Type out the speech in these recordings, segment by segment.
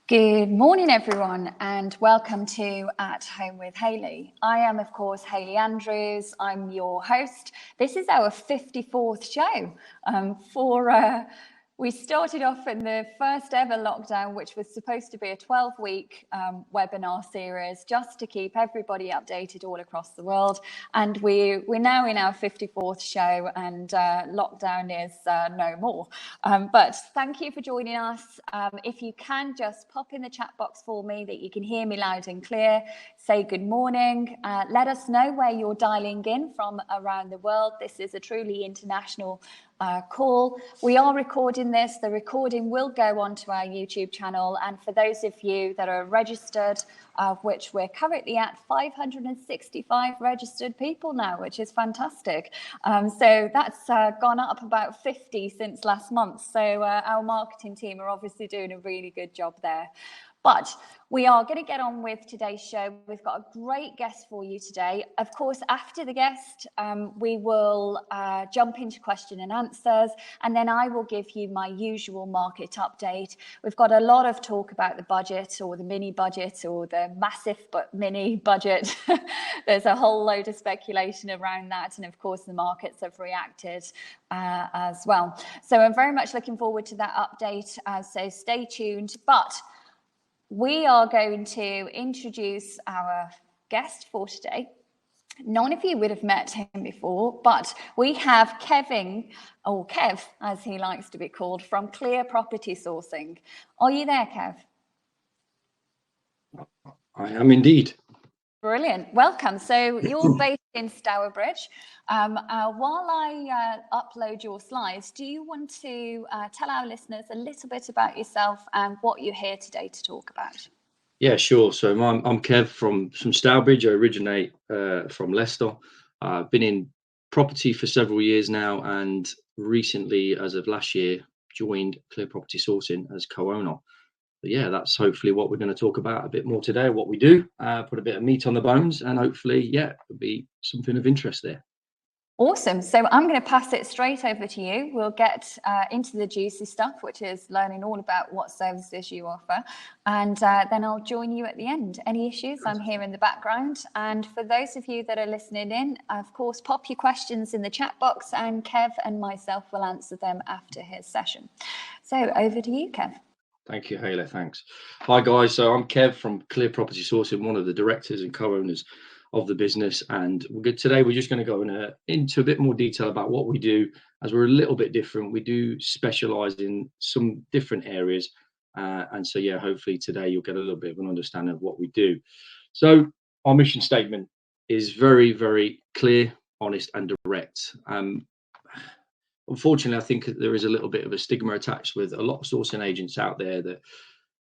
Good morning, everyone, and welcome to At Home with Hayley. I am, of course, Hayley Andrews. I'm your host. This is our 54th show. We started off in the first ever lockdown, which was supposed to be a 12-week webinar series just to keep everybody updated all across the world. And we're now in our 54th show, and lockdown is no more. But thank you for joining us. If you can just pop in the chat box for me that you can hear me loud and clear, say good morning. Let us know where you're dialing in from around the world. This is a truly international call. We are recording this. The recording will go onto our YouTube channel, and for those of you that are registered, of which we're currently at 565 registered people now, which is fantastic. So that's gone up about 50 since last month. So our marketing team are obviously doing a really good job there. But we are going to get on with today's show. We've got a great guest for you today. Of course, after the guest, we will jump into question and answers, and then I will give you my usual market update. We've got a lot of talk about the budget, or the mini budget, or the massive but mini budget. There's a whole load of speculation around that, and of course, the markets have reacted as well. So I'm very much looking forward to that update, so stay tuned. But we are going to introduce our guest for today. None of you would have met him before, but we have Kevin, or Kev, as he likes to be called, from Clear Property Sourcing. Are you there, Kev? I am indeed. Brilliant. Welcome. So you're based in Stourbridge. While I upload your slides, do you want to tell our listeners a little bit about yourself and what you're here today to talk about? Yeah, sure. So I'm Kev from Stourbridge. I originate from Leicester. I've been in property for several years now, and recently, as of last year, joined Clear Property Sourcing as co-owner. But yeah, that's hopefully what we're going to talk about a bit more today, what we do, put a bit of meat on the bones, and hopefully, yeah, it'll be something of interest there. Awesome. So I'm going to pass it straight over to you. We'll get into the juicy stuff, which is learning all about what services you offer. And then I'll join you at the end. Any issues? I'm here in the background. And for those of you that are listening in, of course, pop your questions in the chat box, and Kev and myself will answer them after his session. So over to you, Kev. Thank you, Hayley. Thanks. Hi, guys. So I'm Kev from Clear Property Sourcing, one of the directors and co-owners of the business. And today we're just going to go into a bit more detail about what we do, as we're a little bit different. We do specialize in some different areas. And so, yeah, hopefully today you'll get a little bit of an understanding of what we do. So our mission statement is very, very clear, honest and direct. Unfortunately, I think there is a little bit of a stigma attached with a lot of sourcing agents out there, that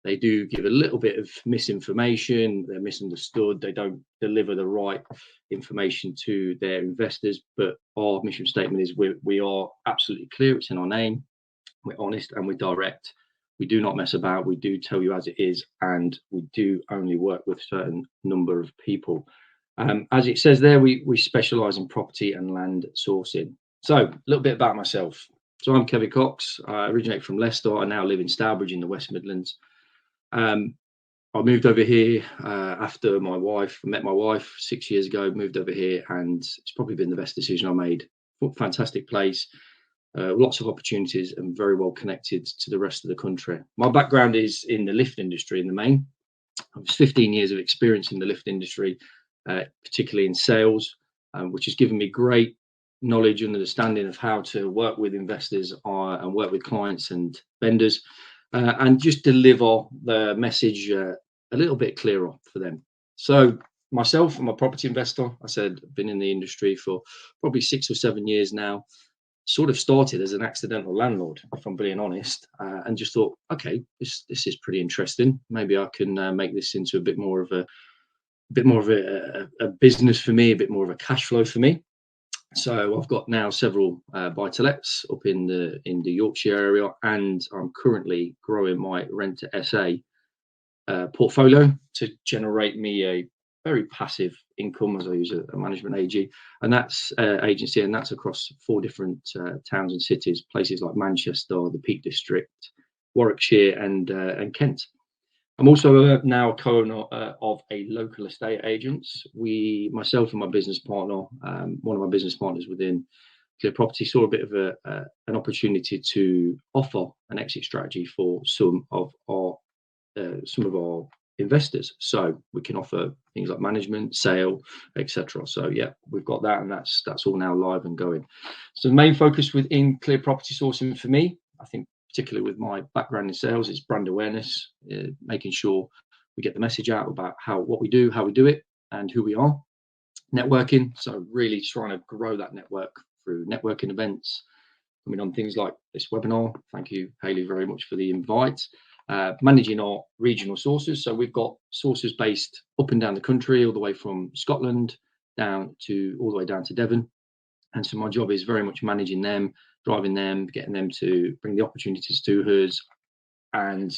they do give a little bit of misinformation, they're misunderstood, they don't deliver the right information to their investors. But our mission statement is we are absolutely clear, it's in our name, we're honest and we're direct. We do not mess about, we do tell you as it is, and we do only work with a certain number of people. As it says there, we specialise in property and land sourcing. So a little bit about myself. So I'm Kevin Cox. I originate from Leicester. I now live in Stourbridge in the West Midlands. I moved over here after met my wife 6 years ago, moved over here, and it's probably been the best decision I made. Fantastic place, lots of opportunities, and very well connected to the rest of the country. My background is in the lift industry in the main. I've 15 years of experience in the lift industry, particularly in sales, which has given me great knowledge and understanding of how to work with investors and work with clients and vendors, and just deliver the message a little bit clearer for them. So myself, I'm a property investor. I said I've been in the industry for probably 6 or 7 years now. Sort of started as an accidental landlord, if I'm being honest, and just thought, okay, this is pretty interesting. Maybe I can make this into a bit more of a business for me, a bit more of a cash flow for me. So I've got now several buy-to-lets up in the Yorkshire area, and I'm currently growing my rent to SA portfolio to generate me a very passive income, as I use a management AG, and that's agency, and that's across 4 different towns and cities, places like Manchester, the Peak District, Warwickshire, and Kent. I'm also now a co-owner of a local estate agents. Myself and my business partner, one of my business partners within Clear Property, saw a bit of an opportunity to offer an exit strategy for some of our investors. So we can offer things like management, sale, etc. So yeah, we've got that, and that's all now live and going. So the main focus within Clear Property sourcing for me, I think, particularly with my background in sales, is brand awareness, making sure we get the message out about what we do, how we do it, and who we are. Networking, so really trying to grow that network through networking events, coming on things like this webinar. Thank you, Hayley, very much for the invite. Managing our regional sources, so we've got sources based up and down the country, all the way from Scotland all the way down to Devon. And so my job is very much managing them, driving them, getting them to bring the opportunities to us, and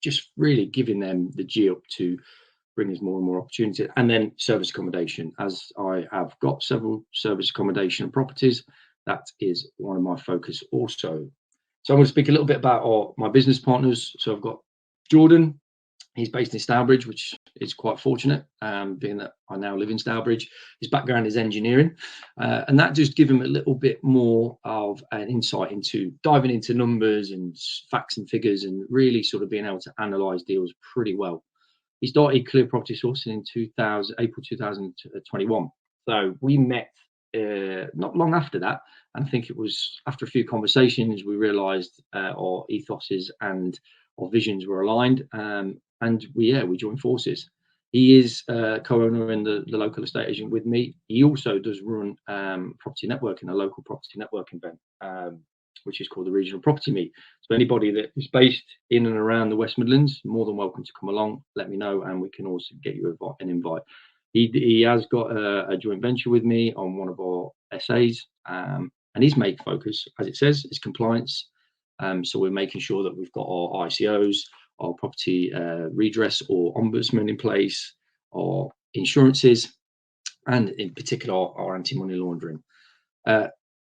just really giving them the G up to bring us more and more opportunity. And then service accommodation, as I have got several service accommodation properties, that is one of my focus also. So I'm going to speak a little bit about my business partners. So I've got Jordan. He's based in Stourbridge, which is quite fortunate, being that I now live in Stourbridge. His background is engineering, and that just gives him a little bit more of an insight into diving into numbers and facts and figures, and really sort of being able to analyse deals pretty well. He started Clear Property Sourcing in April 2021. So we met not long after that, and I think it was after a few conversations we realised our ethoses and our visions were aligned, and we joined forces. He is co-owner in the local estate agent with me. He also does run property networking, a local property networking event, which is called the Regional Property Meet. So anybody that is based in and around the West Midlands, more than welcome to come along. Let me know, and we can also get you an invite. He has got a joint venture with me on one of our essays, and his main focus, as it says, is compliance. So we're making sure that we've got our ICOs, our property redress or ombudsman in place, our insurances, and in particular our anti-money laundering.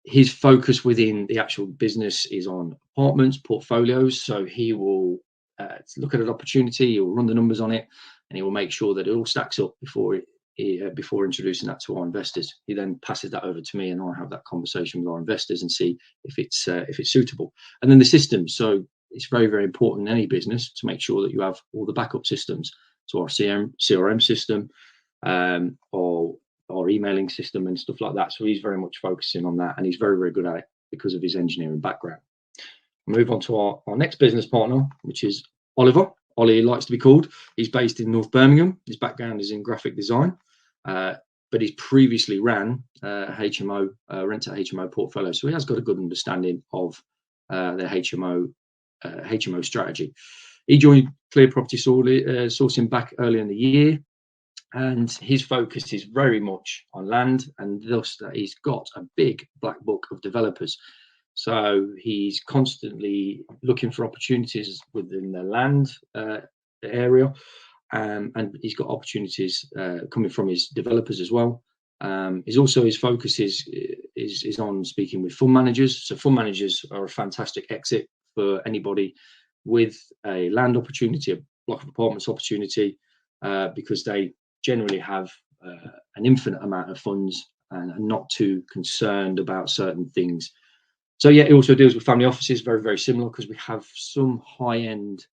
His focus within the actual business is on apartments, portfolios. So he will look at an opportunity, he'll run the numbers on it, and he will make sure that it all stacks up before introducing that to our investors. He then passes that over to me, and I have that conversation with our investors and see if it's suitable. And then the systems. So it's very, very important in any business to make sure that you have all the backup systems. So our CRM system, or our emailing system and stuff like that. So he's very much focusing on that, and he's very, very good at it because of his engineering background. Move on to our next business partner, which is Oliver. Ollie likes to be called. He's based in North Birmingham. His background is in graphic design, but he's previously ran HMO, rent-to-HMO portfolio. So he has got a good understanding of their HMO strategy. He joined Clear Property Sourcing back early in the year, and his focus is very much on land, and thus that he's got a big black book of developers. So he's constantly looking for opportunities within the land area, and he's got opportunities coming from his developers as well. His focus is on speaking with fund managers. So fund managers are a fantastic exit for anybody with a land opportunity, a block of apartments opportunity, because they generally have an infinite amount of funds and are not too concerned about certain things. So yeah, it also deals with family offices, very, very similar, because we have some high-end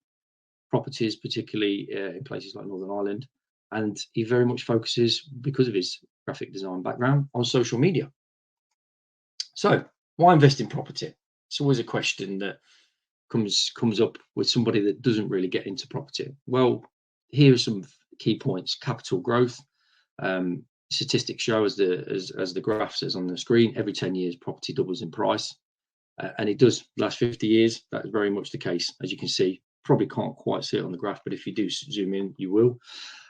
properties, particularly in places like Northern Ireland, and he very much focuses, because of his graphic design background, on social media. So why invest in property? It's always a question that comes up with somebody that doesn't really get into property. Well, here are some key points. Capital growth. Statistics show, as the graph says on the screen, every 10 years property doubles in price. And it does. Last 50 years, that is very much the case. As you can see, probably can't quite see it on the graph, but if you do zoom in, you will.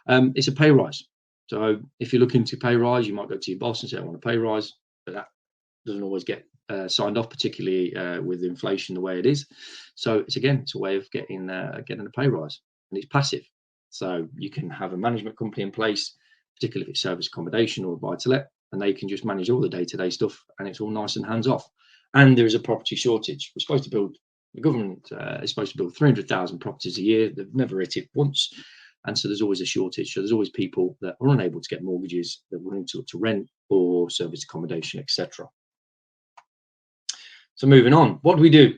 It's a pay rise. So if you're looking to pay rise, you might go to your boss and say, I want a pay rise, but that doesn't always get signed off, particularly with inflation the way it is. So it's a way of getting a pay rise, and it's passive. So you can have a management company in place, particularly if it's service accommodation or buy-to-let, and they can just manage all the day-to-day stuff, and it's all nice and hands-off. And there is a property shortage. We're supposed to build The government is supposed to build 300,000 properties a year. They've never hit it once. And so there's always a shortage. So there's always people that are unable to get mortgages, that are willing to rent or service accommodation, etc. So moving on, what do we do?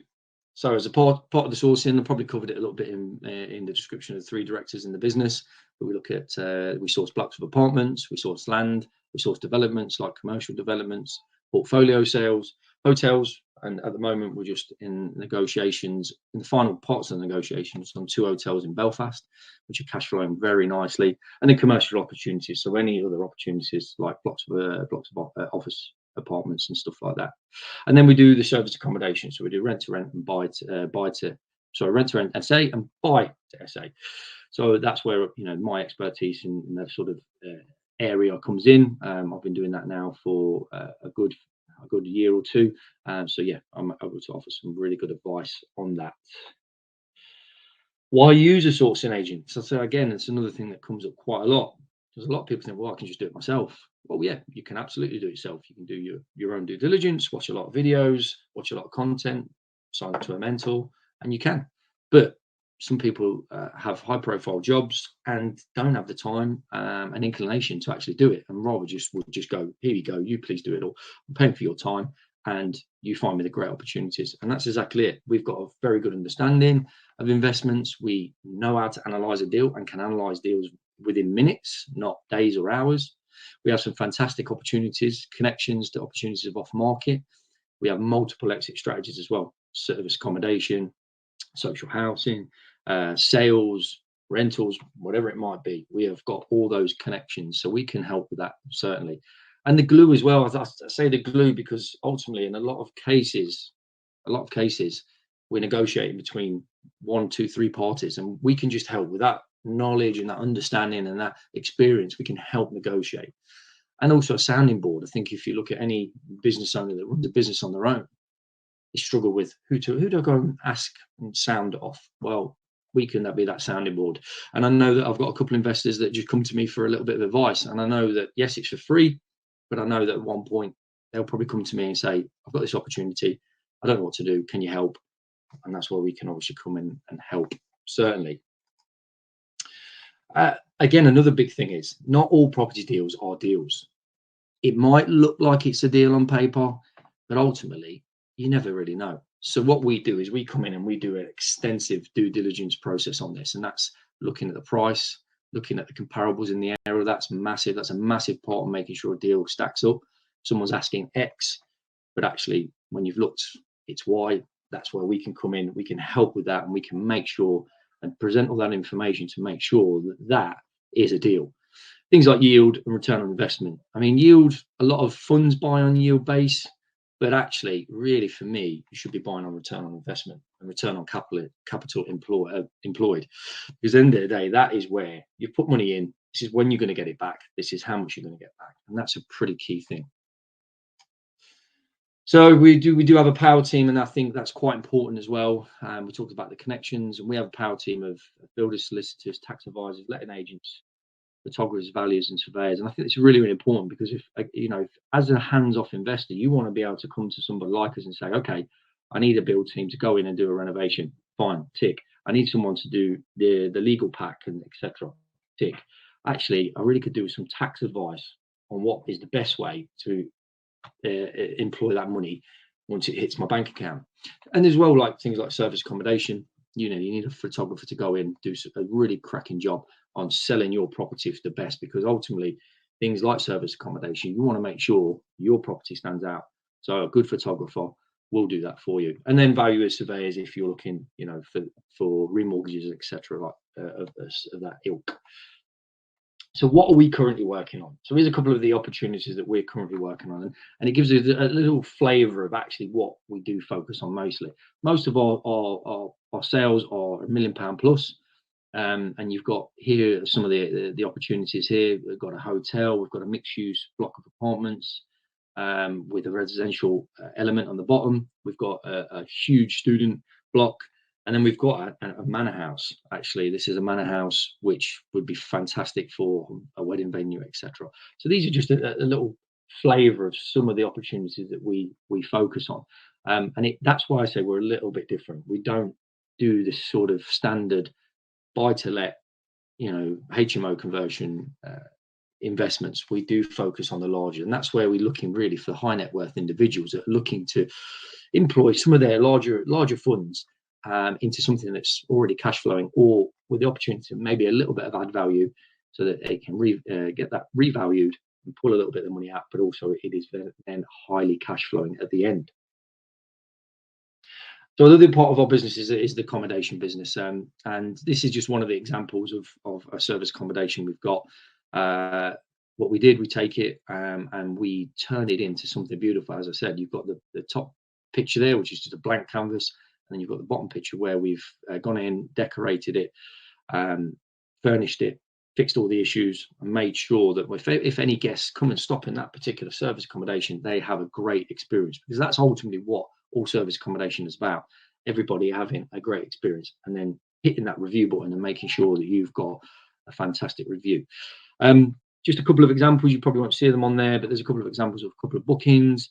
So as a part of the sourcing, I probably covered it a little bit in the description of the 3 directors in the business. But we look at, we source blocks of apartments, we source land, we source developments like commercial developments, portfolio sales, hotels. And at the moment, we're just in negotiations, in the final parts of the negotiations on 2 hotels in Belfast, which are cash flowing very nicely. And then commercial opportunities. So any other opportunities like blocks of office apartments and stuff like that. And then we do the service accommodation. So we do rent to rent and rent to rent SA and buy to SA. So that's where, you know, my expertise in that sort of area comes in. I've been doing that now for a good year or 2. So yeah, I'm able to offer some really good advice on that. Why use a sourcing agent? So again, it's another thing that comes up quite a lot. There's a lot of people think, well, I can just do it myself. Well, yeah, you can absolutely do it yourself. You can do your own due diligence, watch a lot of videos, watch a lot of content, sign up to a mentor, and you can. But some people have high profile jobs and don't have the time and inclination to actually do it, and rather would just go, here you go, you please do it all. I'm paying for your time and you find me the great opportunities. And that's exactly it. We've got a very good understanding of investments. We know how to analyze a deal and can analyze deals within minutes, not days or hours. We have some fantastic opportunities, connections to opportunities of off market. We have multiple exit strategies as well: service accommodation, social housing, sales, rentals, whatever it might be. We have got all those connections, so we can help with that, certainly. And the glue as well. I say the glue because ultimately, in a lot of cases, we're negotiating between 1, 2, 3 parties, and we can just help with that knowledge and that understanding and that experience. We can help negotiate. And also a sounding board. I think if you look at any business owner that runs a business on their own, they struggle with who do I go and ask and sound off. Well, we can be that sounding board. And I know that I've got a couple of investors that just come to me for a little bit of advice, and I know that yes, it's for free, but I know that at one point they'll probably come to me and say, I've got this opportunity, I don't know what to do, can you help? And that's where we can obviously come in and help, certainly. Again, another big thing is not all property deals are deals. It might look like it's a deal on paper, but ultimately you never really know. So what we do is we come in and we do an extensive due diligence process on this, and that's looking at the price, looking at the comparables in the area. That's massive. That's a massive part of making sure a deal stacks up. Someone's asking X, but actually when you've looked, it's Y. That's where we can come in. We can help with that, and we can make sure and present all that information to make sure that that is a deal. Things like yield and return on investment. I mean, yield, a lot of funds buy on yield base, but actually, really, for me, you should be buying on return on investment and return on capital employed. Because at the end of the day, that is where you put money in. This is when you're going to get it back. This is how much you're going to get back. And that's a pretty key thing. So we do have a power team, and I think that's quite important as well. We talked about the connections, and we have a power team of builders, solicitors, tax advisors, letting agents, photographers, valuers, and surveyors. And I think it's really, really important, because if as a hands-off investor, you want to be able to come to somebody like us and say, okay, I need a build team to go in and do a renovation. Fine, tick. I need someone to do the legal pack and etc. Tick. Actually, I really could do some tax advice on what is the best way to employ that money once it hits my bank account. And as well, like things like service accommodation, you need a photographer to go in, do a really cracking job on selling your property for the best, because ultimately things like service accommodation, you want to make sure your property stands out. So a good photographer will do that for you. And then valuers, surveyors, if you're looking for remortgages, etc., like of that ilk. So what are we currently working on? So here's a couple of the opportunities that we're currently working on, and it gives us a little flavour of actually what we do focus on mostly. Most of our sales are £1 million plus, and you've got here some of the opportunities here. We've got a hotel, we've got a mixed-use block of apartments with a residential element on the bottom. We've got a huge student block. And then we've got a manor house. Actually, this is a manor house which would be fantastic for a wedding venue, etc. So these are just a little flavour of some of the opportunities that we focus on. That's why I say we're a little bit different. We don't do this sort of standard buy-to-let, HMO conversion investments. We do focus on the larger, and that's where we're looking really for high net worth individuals that are looking to employ some of their larger funds into something that's already cash flowing, or with the opportunity to maybe a little bit of add value so that they can get that revalued and pull a little bit of money out, but also it is then highly cash flowing at the end. So another part of our business is the accommodation business, and this is just one of the examples of a service accommodation we've got. What we did, we take it and we turn it into something beautiful. As I said, you've got the top picture there, which is just a blank canvas, and then you've got the bottom picture where we've gone in, decorated it, furnished it, fixed all the issues, and made sure that if any guests come and stop in that particular service accommodation, they have a great experience, because that's ultimately what all service accommodation is about. Everybody having a great experience, and then hitting that review button and making sure that you've got a fantastic review. Just a couple of examples, you probably won't see them on there, but there's a couple of examples of a couple of bookings.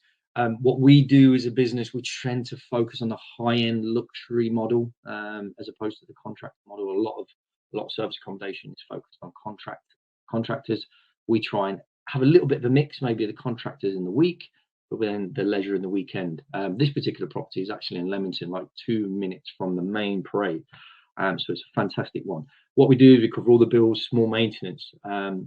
What we do as a business, we tend to focus on the high-end luxury model as opposed to the contract model. A lot of service accommodation is focused on contractors. We try and have a little bit of a mix, maybe the contractors in the week, but then the leisure in the weekend. This particular property is actually in Leamington, like 2 minutes from the main parade. So it's a fantastic one. What we do is we cover all the bills, small maintenance,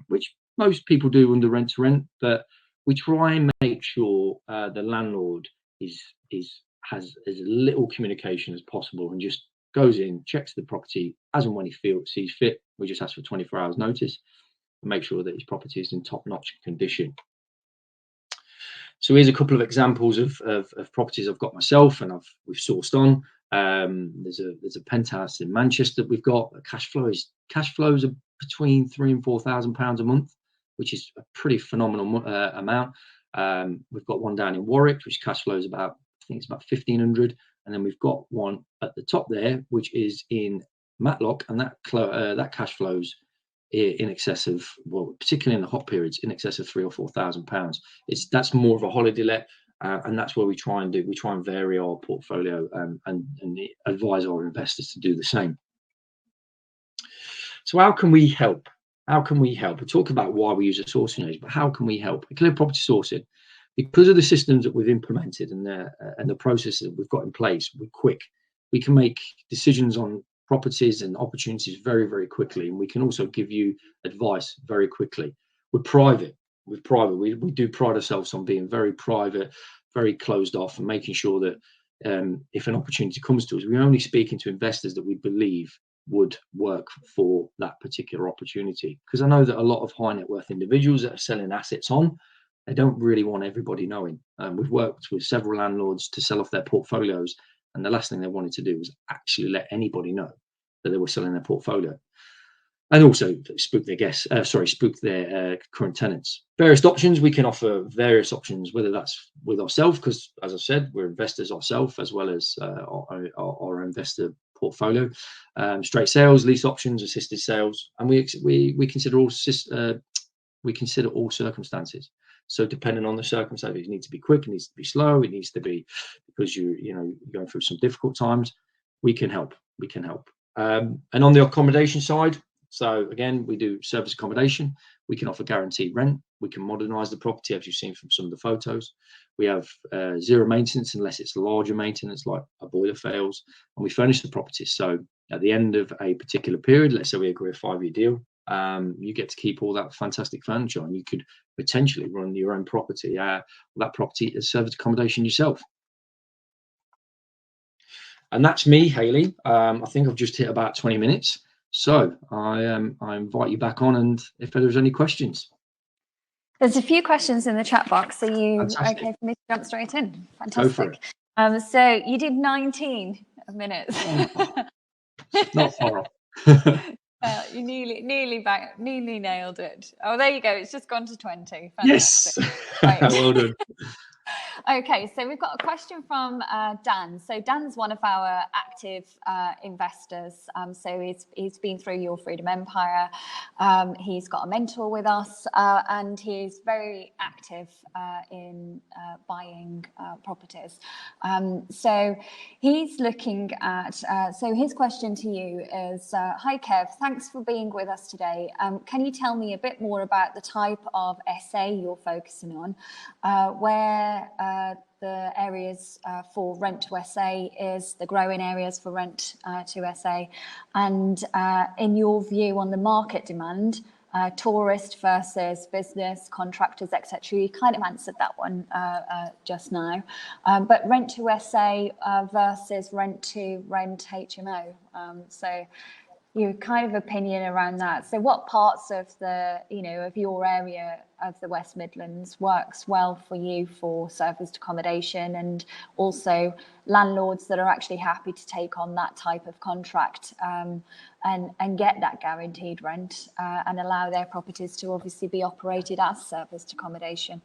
which most people do under rent to rent, but we try and make sure the landlord has as little communication as possible, and just goes in, checks the property as and when he sees fit. We just ask for 24 hours notice and make sure that his property is in top-notch condition. So here's a couple of examples of properties I've got myself and we've sourced on. There's a penthouse in Manchester we've got. Cash flows are between £3,000 and £4,000 a month, which is a pretty phenomenal amount. We've got one down in Warwick, which cash flows about, I think it's about 1,500, and then we've got one at the top there, which is in Matlock, and that cash flows in excess of, well, particularly in the hot periods, in excess of £3,000 or £4,000. That's more of a holiday let, and that's where we try and vary our portfolio and advise our investors to do the same. So how can we help? We talk about why we use a sourcing agent, but how can we help? Clear Property Sourcing, because of the systems that we've implemented and the processes that we've got in place, we're quick. We can make decisions on properties and opportunities very, very quickly, and we can also give you advice very quickly. We're private. We do pride ourselves on being very private, very closed off, and making sure that if an opportunity comes to us, we're only speaking to investors that we believe would work for that particular opportunity. Because I know that a lot of high net worth individuals that are selling assets on, they don't really want everybody knowing. We've worked with several landlords to sell off their portfolios, and the last thing they wanted to do was actually let anybody know that they were selling their portfolio, and also spook their current tenants. Various options, we can offer various options, whether that's with ourselves, because as I said, we're investors ourselves, as well as our investor portfolio, straight sales, lease options, assisted sales, and we consider all circumstances. So depending on the circumstances, it needs to be quick, it needs to be slow, it needs to be because you're going through some difficult times. We can help. And on the accommodation side, so again, we do service accommodation. We can offer guaranteed rent. We can modernise the property, as you've seen from some of the photos. We have zero maintenance unless it's larger maintenance, like a boiler fails, and we furnish the property. So at the end of a particular period, let's say we agree a 5-year deal, you get to keep all that fantastic furniture, and you could potentially run your own property, that property as service accommodation yourself. And that's me, Hayley. I think I've just hit about 20 minutes. So I invite you back on, and if there's any questions. There's a few questions in the chat box. Are you Fantastic. Okay for me to jump straight in? Go for Fantastic. So you did 19 minutes. Not far off. You nearly nailed it. Oh, there you go. It's just gone to 20. Fantastic. Yes. Right. Well done. Okay, so we've got a question from Dan. So Dan's one of our active investors. So he's been through Your Freedom Empire. He's got a mentor with us, and he's very active in buying properties. So he's looking at. So his question to you is: Hi Kev, thanks for being with us today. Can you tell me a bit more about the type of SA you're focusing on, where the areas for rent to SA is the growing areas for rent to SA, and in your view on the market demand, tourist versus business, contractors, etc. You kind of answered that one just now, but rent to SA versus rent to rent HMO. So your kind of opinion around that. So what parts of the, of your area of the West Midlands works well for you for serviced accommodation, and also landlords that are actually happy to take on that type of contract and get that guaranteed rent and allow their properties to obviously be operated as serviced accommodation?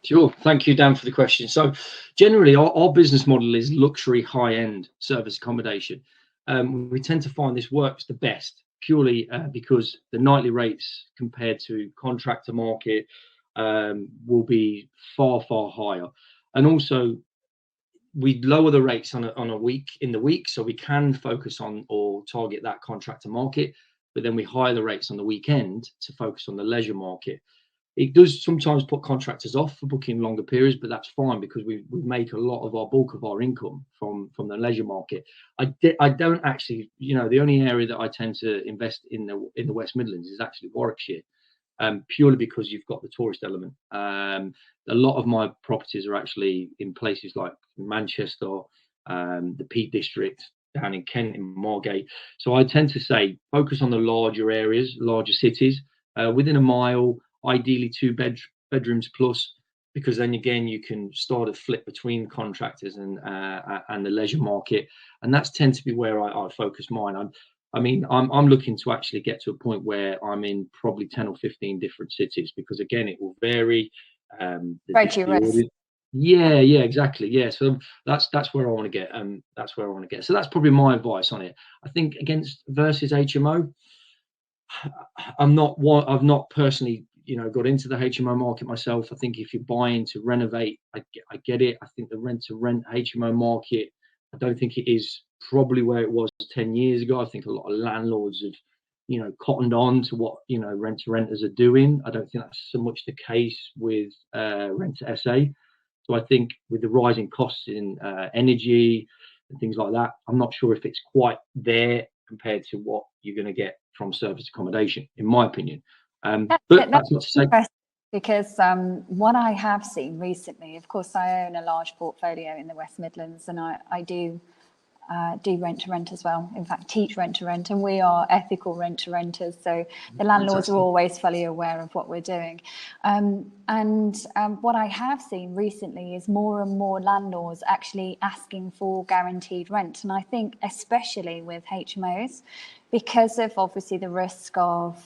Sure. Thank you, Dan, for the question. So generally, our business model is luxury high-end service accommodation. We tend to find this works the best purely because the nightly rates compared to contractor market will be far, far higher. And also, we lower the rates on a week in the week, so we can focus on or target that contractor market, but then we higher the rates on the weekend to focus on the leisure market. It does sometimes put contractors off for booking longer periods, but that's fine because we make a lot of our bulk of our income from the leisure market. I don't actually, the only area that I tend to invest in the West Midlands is actually Warwickshire, purely because you've got the tourist element. A lot of my properties are actually in places like Manchester, the Peak District, down in Kent, in Margate. So I tend to say focus on the larger areas, larger cities, within a mile. Ideally 2 bedrooms plus, because then again you can start a flip between contractors and the leisure market, and that's tend to be where I focus mine. I'm looking to actually get to a point where I'm in probably 10 or 15 different cities, because again it will vary. Yeah, exactly. Yeah, so that's where I want to get. That's where I want to get. So that's probably my advice on it. I think against versus HMO, I've not personally got into the HMO market myself. I think if you're buying to renovate, I get it. I think the rent to rent HMO market, I don't think it is probably where it was 10 years ago. I think a lot of landlords have cottoned on to what rent to renters are doing. I don't think that's so much the case with rent to SA. So I think with the rising costs in energy and things like that, I'm not sure if it's quite there compared to what you're going to get from service accommodation, in my opinion. But that's not to say. Because what I have seen recently, of course, I own a large portfolio in the West Midlands, and I do rent to rent as well. In fact, teach rent to rent, and we are ethical rent to renters. So the landlords are always fully aware of what we're doing. And what I have seen recently is more and more landlords actually asking for guaranteed rent. And I think especially with HMOs, because of obviously the risk of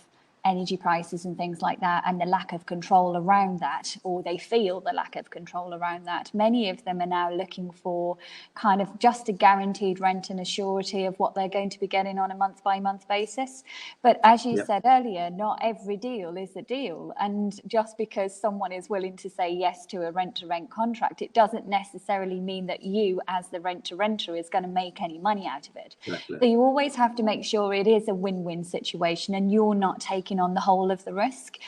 energy prices and things like that, and the lack of control around that, or they feel the lack of control around that, many of them are now looking for kind of just a guaranteed rent and a surety of what they're going to be getting on a month by month basis. But as you said earlier, not every deal is a deal, and just because someone is willing to say yes to a rent to rent contract, it doesn't necessarily mean that you as the rent to renter is going to make any money out of it. Exactly. So you always have to make sure it is a win-win situation and you're not taking on the whole of the risk.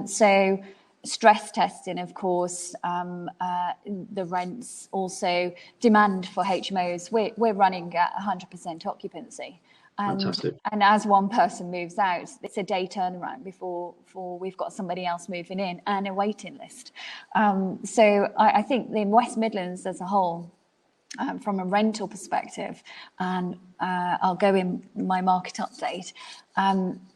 So stress testing, of course, the rents, also demand for HMOs. We're running at 100% occupancy. Fantastic. And as one person moves out, it's a day turnaround before we've got somebody else moving in and a waiting list. So I think the West Midlands as a whole, from a rental perspective, and I'll go in my market update,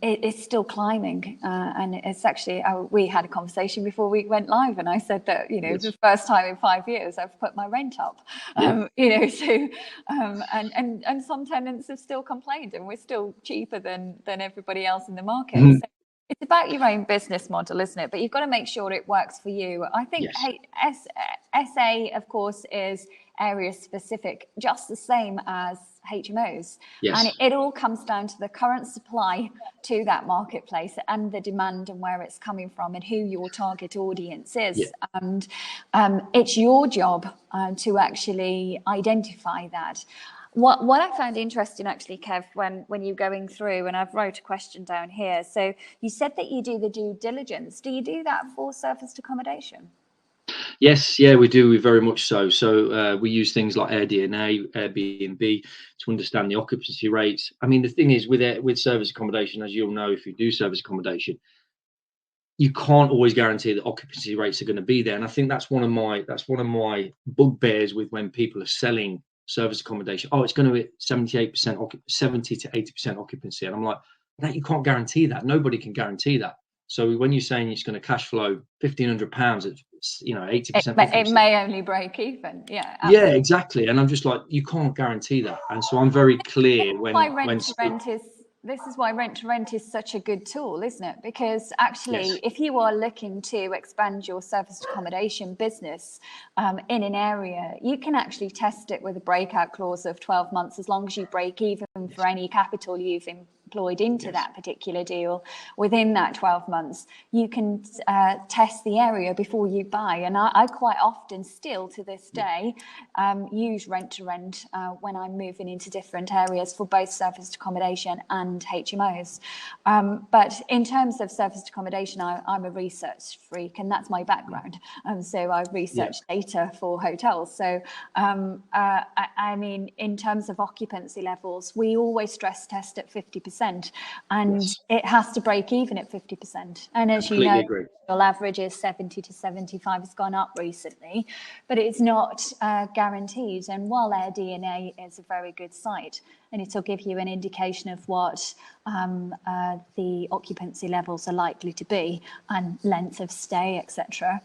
it's still climbing, and it's actually, we had a conversation before we went live, and I said that it's the first time in 5 years I've put my rent up. So and some tenants have still complained, and we're still cheaper than everybody else in the market. So It's about your own business model, isn't it? But you've got to make sure it works for you. I think Yes. SA, of course, is area specific, just the same as HMOs. Yes. And it all comes down to the current supply to that marketplace and the demand and where it's coming from and who your target audience is. Yeah. And it's your job to actually identify that. What I found interesting, actually, Kev, when you're going through, and I've wrote a question down here. So you said that you do the due diligence. Do you do that for surfaced accommodation? Yes, yeah, we do. We very much so. So we use things like AirDNA, Airbnb to understand the occupancy rates. I mean, the thing is with service accommodation, as you'll know, if you do service accommodation, you can't always guarantee that occupancy rates are going to be there. And I think that's one of my bugbears with when people are selling service accommodation. Oh, it's going to be 78%, 70 to 80% occupancy, and I'm like, that you can't guarantee that. Nobody can guarantee that. So when you're saying it's going to cash flow £1,500 at 80%, it may only break even. Yeah. Absolutely. Yeah, exactly. And I'm just like, you can't guarantee that. And so I'm very clear when this is why rent to rent is such a good tool, isn't it? Because actually, yes, if you are looking to expand your serviced accommodation business in an area, you can actually test it with a breakout clause of 12 months, as long as you break even for any capital you've employed into that particular deal within that 12 months. You can test the area before you buy. And I quite often still to this day use rent to rent when I'm moving into different areas for both serviced accommodation and HMOs. But in terms of serviced accommodation, I'm a research freak, and that's my background. So I research data for hotels. So I mean, in terms of occupancy levels, we always stress test at 50%. And it has to break even at 50%. And as you know, the average is 70 to 75. It's gone up recently, but it's not guaranteed. And while AirDNA is a very good site, and it'll give you an indication of what the occupancy levels are likely to be and length of stay, etc.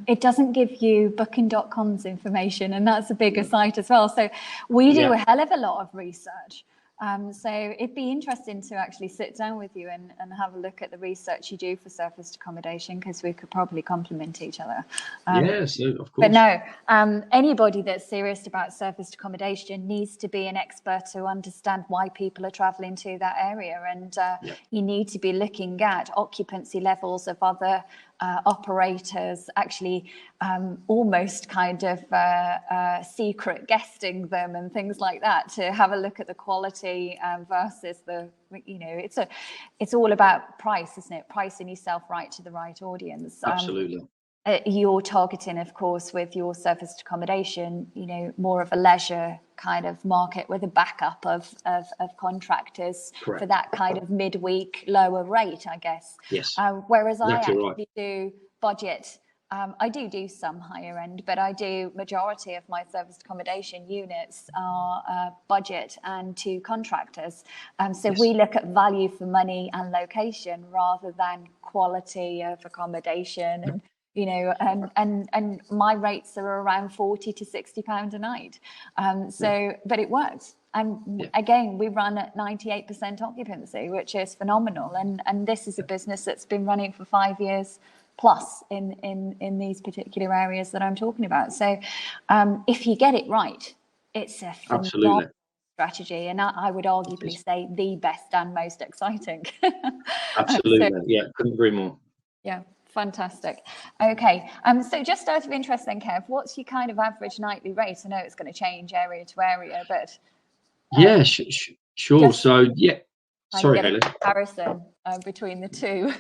It doesn't give you Booking.com's information, and that's a bigger site as well. So we do a hell of a lot of research. So it'd be interesting to actually sit down with you and have a look at the research you do for surfaced accommodation, because we could probably complement each other. Yes, of course. But no, anybody that's serious about surfaced accommodation needs to be an expert to understand why people are travelling to that area. And you need to be looking at occupancy levels of other operators, actually almost kind of secret guesting them and things like that, to have a look at the quality versus the, it's all about price, isn't it? Pricing yourself right to the right audience. Absolutely. You're targeting, of course, with your surfaced accommodation, more of a leisure kind of market with a backup of contractors. Correct. For that kind of midweek lower rate, I guess. Yes. Whereas exactly I actually do budget. I do some higher end, but I do majority of my serviced accommodation units are budget and to contractors. So we look at value for money and location rather than quality of accommodation. And and my rates are around £40 to £60 a night. But it works. And again, we run at 98% occupancy, which is phenomenal. And this is a business that's been running for 5 years plus in these particular areas that I'm talking about. So if you get it right, it's a phenomenal strategy. And I would arguably say the best and most exciting. Absolutely. Couldn't agree more. Yeah. Fantastic. Okay. So just out of interest then, Kev, what's your kind of average nightly rate? I know it's going to change area to area, but sure. So sorry, Hayley. Comparison between the two.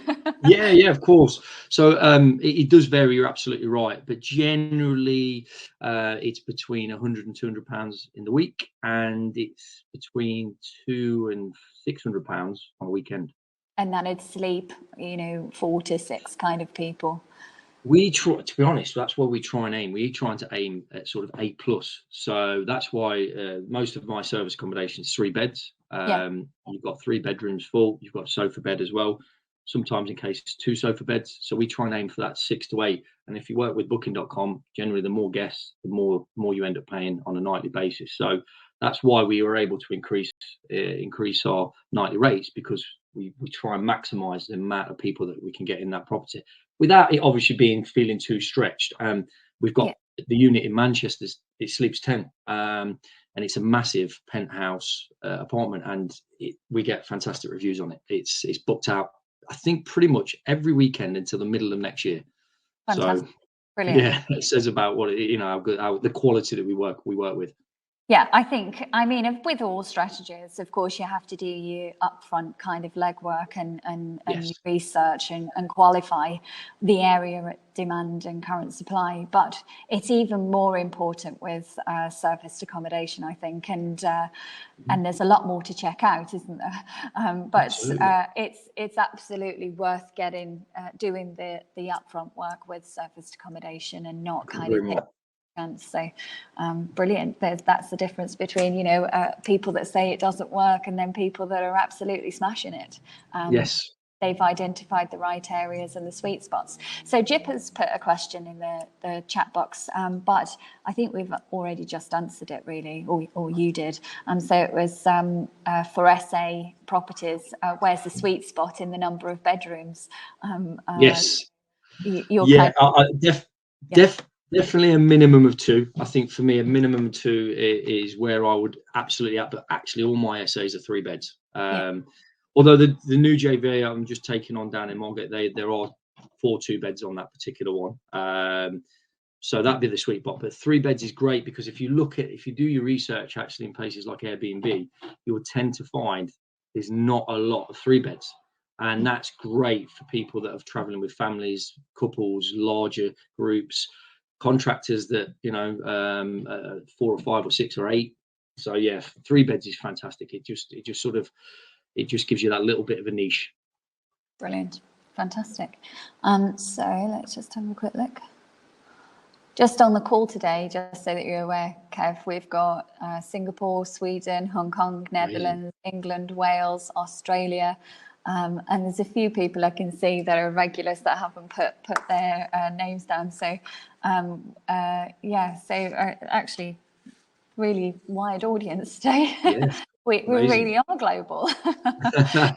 Of course. So it does vary. You're absolutely right, but generally it's between £100 and £200 in the week, and it's between £200 and £600 on a weekend. And that'd sleep, 4 to 6 kind of people. We try, to be honest, that's where we try and aim. We're trying to aim at sort of A+. So that's why most of my service accommodation is 3 beds. You've got 3 bedrooms full. You've got a sofa bed as well. Sometimes in cases 2 sofa beds. So we try and aim for that 6 to 8. And if you work with Booking.com, generally the more guests, the more you end up paying on a nightly basis. So that's why we were able to increase our nightly rates, because we try and maximize the amount of people that we can get in that property without it obviously feeling too stretched. We've got the unit in Manchester, it sleeps 10, and it's a massive penthouse apartment, and we get fantastic reviews on it. It's booked out, I think, pretty much every weekend until the middle of next year. Fantastic. So Brilliant. yeah, it says about what the quality that we work with. Yeah, I mean, with all strategies, of course, you have to do your upfront kind of legwork and your research and qualify the area at demand and current supply. But it's even more important with surfaced accommodation, I think, and there's a lot more to check out, isn't there? But it's absolutely worth doing the upfront work with surfaced accommodation and not kind of. So brilliant. That's the difference between people that say it doesn't work and then people that are absolutely smashing it. Yes, they've identified the right areas and the sweet spots. So Jip has put a question in the chat box, but I think we've already just answered it really, or you did. So it was for SA properties, where's the sweet spot in the number of bedrooms? Yes. Definitely a minimum of 2. I think for me, a minimum of 2 is where I would absolutely have, but actually all my essays are 3 beds. Although the new JV I'm just taking on down in Margate, there are 4 2-beds on that particular one. So that'd be the sweet spot. But 3 beds is great because if you do your research actually in places like Airbnb, you will tend to find there's not a lot of 3 beds. And that's great for people that are traveling with families, couples, larger groups, contractors that 4 or 5 or 6 or 8. So yeah, 3 beds is fantastic. It just gives you that little bit of a niche. Brilliant, fantastic. So let's just have a quick look. Just on the call today, just so that you're aware, Kev, we've got Singapore, Sweden, Hong Kong, Netherlands, England, Wales, Australia. And there's a few people I can see that are regulars that haven't put their names down. So, actually, really wide audience today. Yes, we really are global.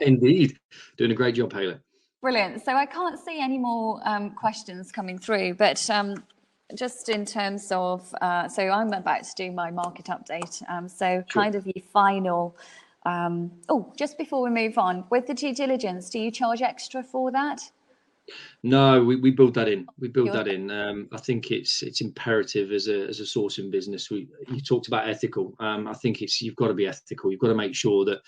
Indeed, doing a great job, Hayley. Brilliant. So I can't see any more questions coming through, but just in terms of, so I'm about to do my market update. Kind of your final. Just before we move on, with the due diligence, do you charge extra for that? No, we build that in. I think it's imperative as a sourcing business. You talked about ethical. I think you've got to be ethical. You've got to make sure that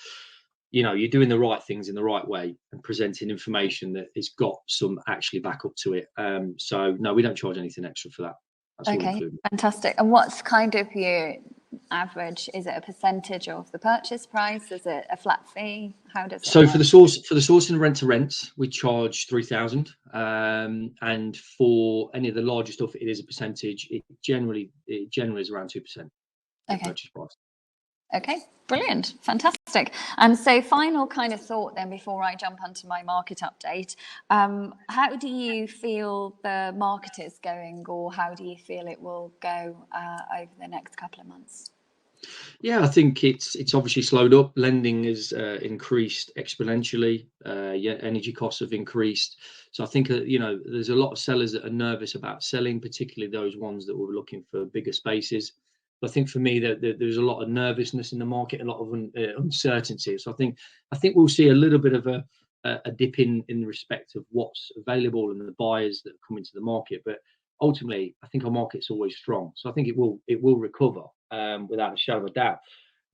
you're doing the right things in the right way and presenting information that has got some actually back up to it. So no, we don't charge anything extra for that. That's okay, fantastic. And what's kind of your average? Is it a percentage of the purchase price? Is it a flat fee? How does it work? For the source and rent to rent, we charge 3,000, and for any of the larger stuff, it is a percentage. It generally is around 2%. Purchase price. Okay, brilliant, fantastic. And so final kind of thought then before I jump onto my market update, how do you feel the market is going, or how do you feel it will go over the next couple of months? Yeah, I think it's obviously slowed up. Lending has increased exponentially. Energy costs have increased. So I think there's a lot of sellers that are nervous about selling, particularly those ones that were looking for bigger spaces. I think for me that there's a lot of nervousness in the market, a lot of uncertainty. So I think we'll see a little bit of a dip in respect of what's available and the buyers that come into the market. But ultimately, I think our market's always strong. So I think it will recover without a shadow of a doubt.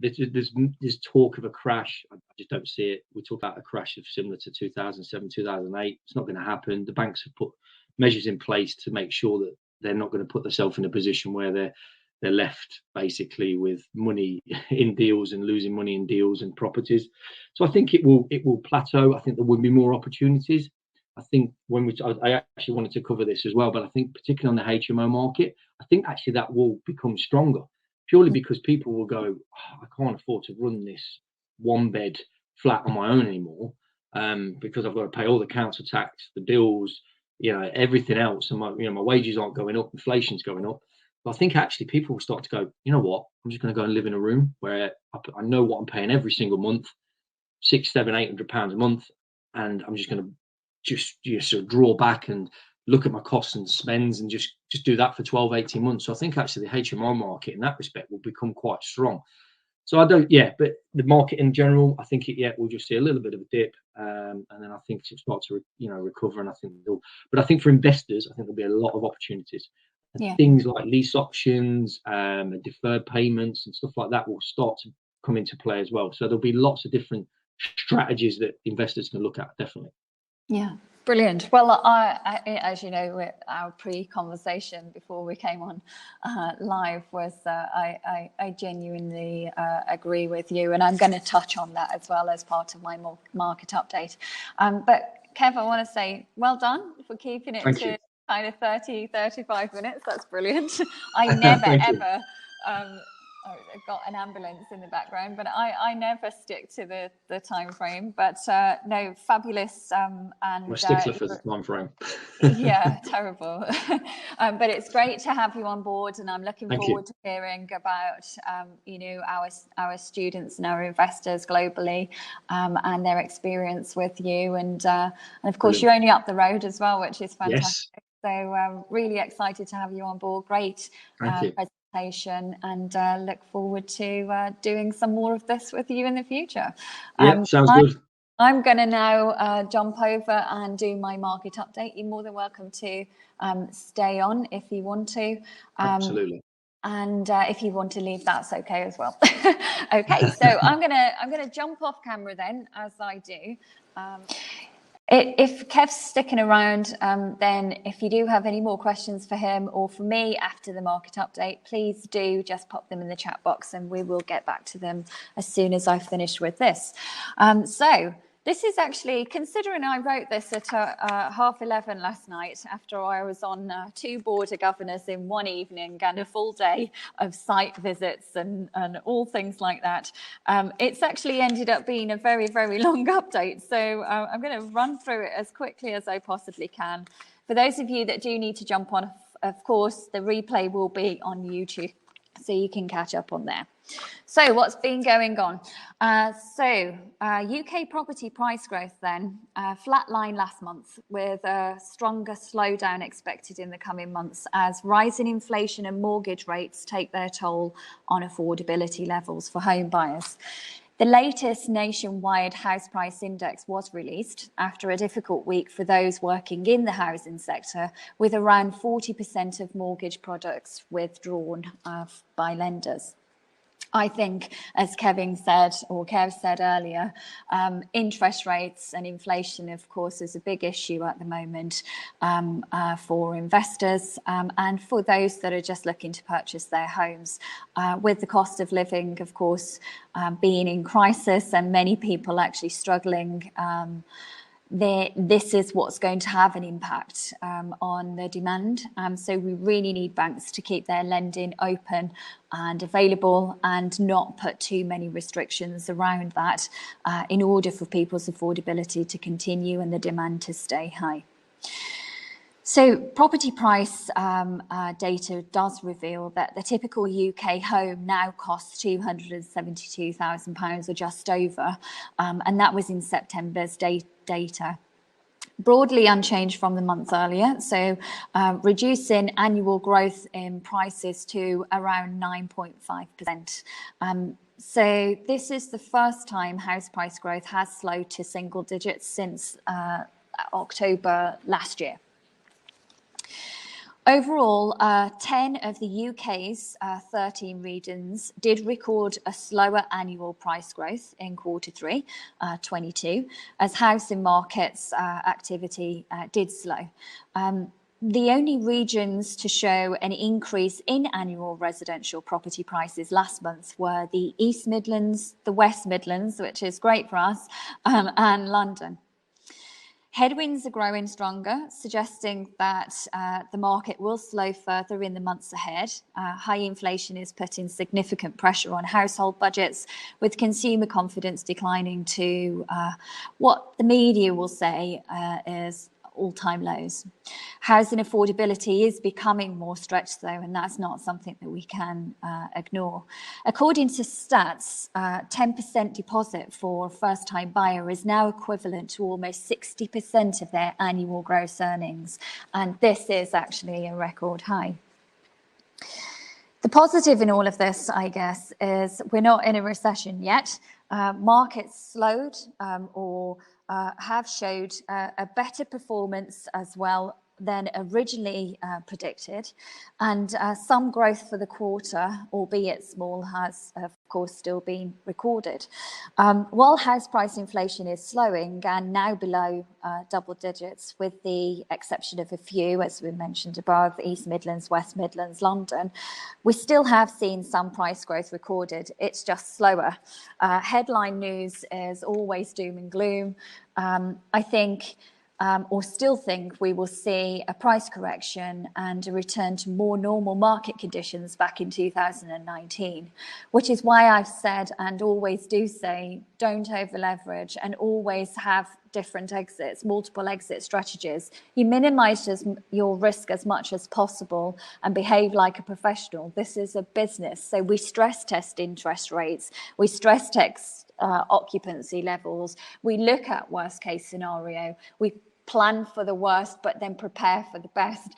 There's talk of a crash. I just don't see it. We talk about a crash of similar to 2007, 2008. It's not going to happen. The banks have put measures in place to make sure that they're not going to put themselves in a position where they're left basically with money in deals and losing money in deals and properties. So I think it will plateau. I think there will be more opportunities. I think I actually wanted to cover this as well, but I think particularly on the HMO market, I think actually that will become stronger purely because people will go, I can't afford to run this 1-bed flat on my own anymore because I've got to pay all the council tax, the bills, everything else, and my wages aren't going up, inflation's going up. But I think actually people will start to go, you know what, I'm just going to go and live in a room where I know what I'm paying every single month. £600, £700, £800 a month, and I'm just going to just sort of draw back and look at my costs and spends and just do that for 12-18 months. So I think actually the HMO market in that respect will become quite strong. So I don't, but the market in general, I think we'll just see a little bit of a dip, and then I think it'll start to recover. And I think but I think for investors, I think there'll be a lot of opportunities. And things like lease options, and deferred payments and stuff like that will start to come into play as well. So there'll be lots of different strategies that investors can look at, definitely. Yeah, brilliant. Well, I as you know, our pre-conversation before we came on live was I genuinely agree with you, and I'm going to touch on that as well as part of my market update. But Kev, I want to say well done for keeping it to kind of 30-35 minutes. That's brilliant. I never ever I've got an ambulance in the background, but I never stick to the time frame. But no, fabulous. And I'm a stickler for the time frame. Yeah, terrible. But it's great to have you on board, and I'm looking forward to hearing about our students and our investors globally, and their experience with you, and of course you're only up the road as well, which is fantastic. Yes. So really excited to have you on board. Great presentation, and look forward to doing some more of this with you in the future. Sounds good. I'm going to now jump over and do my market update. You're more than welcome to stay on if you want to. Absolutely. And if you want to leave, that's okay as well. Okay, so I'm gonna jump off camera then, as I do. If Kev's sticking around, then if you do have any more questions for him or for me after the market update, please do just pop them in the chat box, and we will get back to them as soon as I've finished with this. So this is actually, considering I wrote this at 11:30 last night after I was on 2 board of governors in one evening and a full day of site visits and all things like that. It's actually ended up being a very, very long update. So I'm going to run through it as quickly as I possibly can. For those of you that do need to jump on, of course, the replay will be on YouTube, so you can catch up on there. So what's been going on? UK property price growth then flatlined last month, with a stronger slowdown expected in the coming months as rising inflation and mortgage rates take their toll on affordability levels for home buyers. The latest nationwide house price index was released after a difficult week for those working in the housing sector, with around 40% of mortgage products withdrawn by lenders. I think, as Kev said earlier, interest rates and inflation, of course, is a big issue at the moment for investors and for those that are just looking to purchase their homes. With the cost of living, of course, being in crisis and many people actually struggling, this is what's going to have an impact on the demand. So we really need banks to keep their lending open and available and not put too many restrictions around that in order for people's affordability to continue and the demand to stay high. So property price data does reveal that the typical UK home now costs £272,000 or just over, and that was in September's data. Broadly unchanged from the month earlier, so reducing annual growth in prices to around 9.5%. So this is the first time house price growth has slowed to single digits since October last year. Overall, 10 of the UK's 13 regions did record a slower annual price growth in Q3 22, as housing markets activity did slow. The only regions to show an increase in annual residential property prices last month were the East Midlands, the West Midlands, which is great for us, and London. Headwinds are growing stronger, suggesting that the market will slow further in the months ahead. High inflation is putting significant pressure on household budgets, with consumer confidence declining to what the media will say is all-time lows. Housing affordability is becoming more stretched though, and that's not something that we can ignore. According to stats, 10% deposit for a first-time buyer is now equivalent to almost 60% of their annual gross earnings, and this is actually a record high. The positive in all of this, I guess, is we're not in a recession yet. Markets slowed or have showed a better performance as well than originally predicted, and some growth for the quarter, albeit small, has of course still been recorded. While house price inflation is slowing and now below double digits, with the exception of a few, as we mentioned above, East Midlands, West Midlands, London, we still have seen some price growth recorded. It's just slower. Headline news is always doom and gloom. I think or still think we will see a price correction and a return to more normal market conditions back in 2019, which is why I've said and always do say, don't over leverage and always have different exits, multiple exit strategies. You minimize your risk as much as possible and behave like a professional. This is a business, so we stress test interest rates, we stress test occupancy levels, we look at worst case scenario, we plan for the worst but then prepare for the best.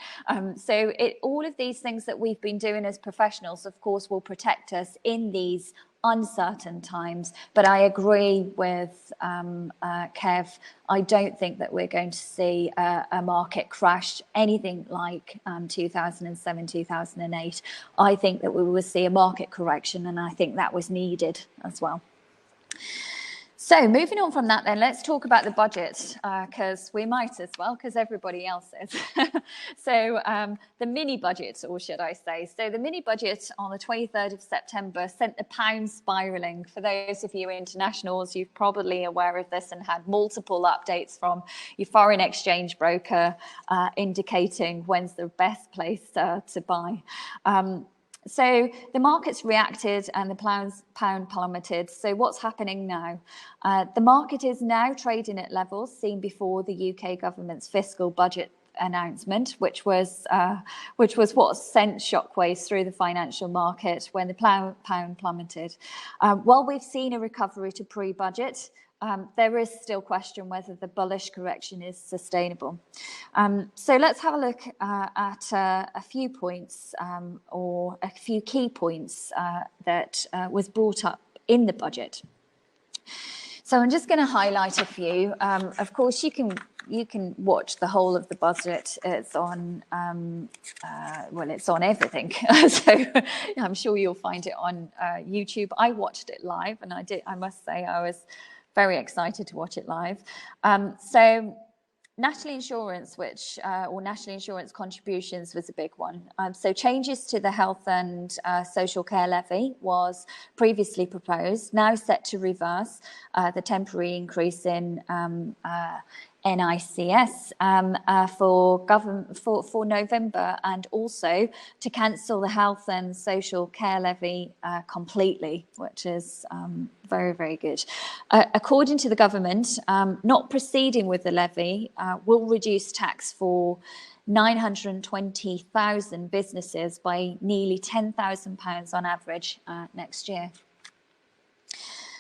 So all of these things that we've been doing as professionals, of course, will protect us in these uncertain times. But I agree with Kev. I don't think that we're going to see a market crash anything like 2007, 2008. I think that we will see a market correction, and I think that was needed as well. So moving on from that then, let's talk about the budget, because we might as well, because everybody else is. So the mini budget, or should I say. So the mini budget on the 23rd of September sent the pound spiralling. For those of you internationals, you're probably aware of this and had multiple updates from your foreign exchange broker indicating when's the best place to buy. So the markets reacted and the pound plummeted. So what's happening now? The market is now trading at levels seen before the UK government's fiscal budget announcement, which was what sent shockwaves through the financial market when the pound plummeted. While we've seen a recovery to pre-budget, there is still question whether the bullish correction is sustainable. So let's have a look at a few points or a few key points that was brought up in the budget. So I'm just going to highlight a few. Of course, you can watch the whole of the budget. It's on it's on everything. So I'm sure you'll find it on YouTube. I watched it live, and I must say I was very excited to watch it live. So national insurance, or national insurance contributions was a big one. So changes to the health and social care levy was previously proposed, now set to reverse the temporary increase in NICS for November, and also to cancel the health and social care levy completely, which is very, very good. According to the government, not proceeding with the levy will reduce tax for 920,000 businesses by nearly £10,000 on average next year.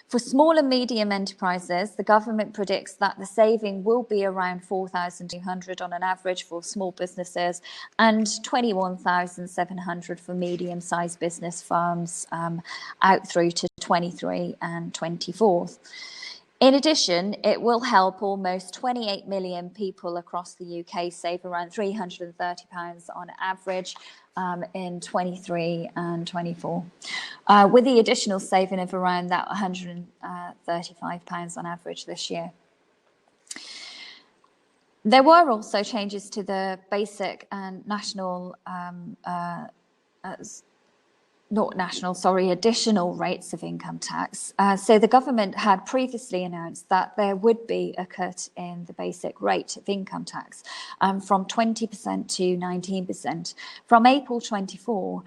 For small and medium enterprises, the government predicts that the saving will be around 4,200 on an average for small businesses and 21,700 for medium-sized business firms out through to 23 and 24. In addition, it will help almost 28 million people across the UK save around £330 on average in 23 and 24, with the additional saving of around that £135 on average this year. There were also changes to the basic and additional rates of income tax. So the government had previously announced that there would be a cut in the basic rate of income tax from 20% to 19%. From April 24,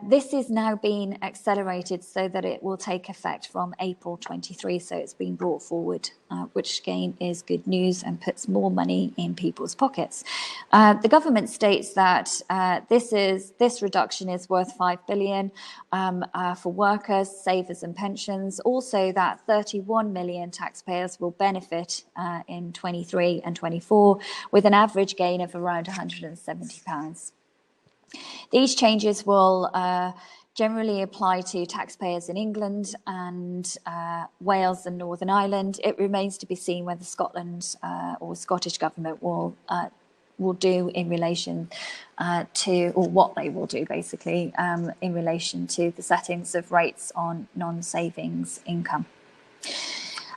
This is now being accelerated so that it will take effect from April 23. So it's been brought forward, which again is good news and puts more money in people's pockets. The government states that this reduction is worth 5 billion for workers, savers and pensions. Also that 31 million taxpayers will benefit in 23 and 24 with an average gain of around £170. These changes will generally apply to taxpayers in England and Wales and Northern Ireland. It remains to be seen whether Scotland or Scottish Government will do in relation to, or what they will do basically, in relation to the settings of rates on non-savings income.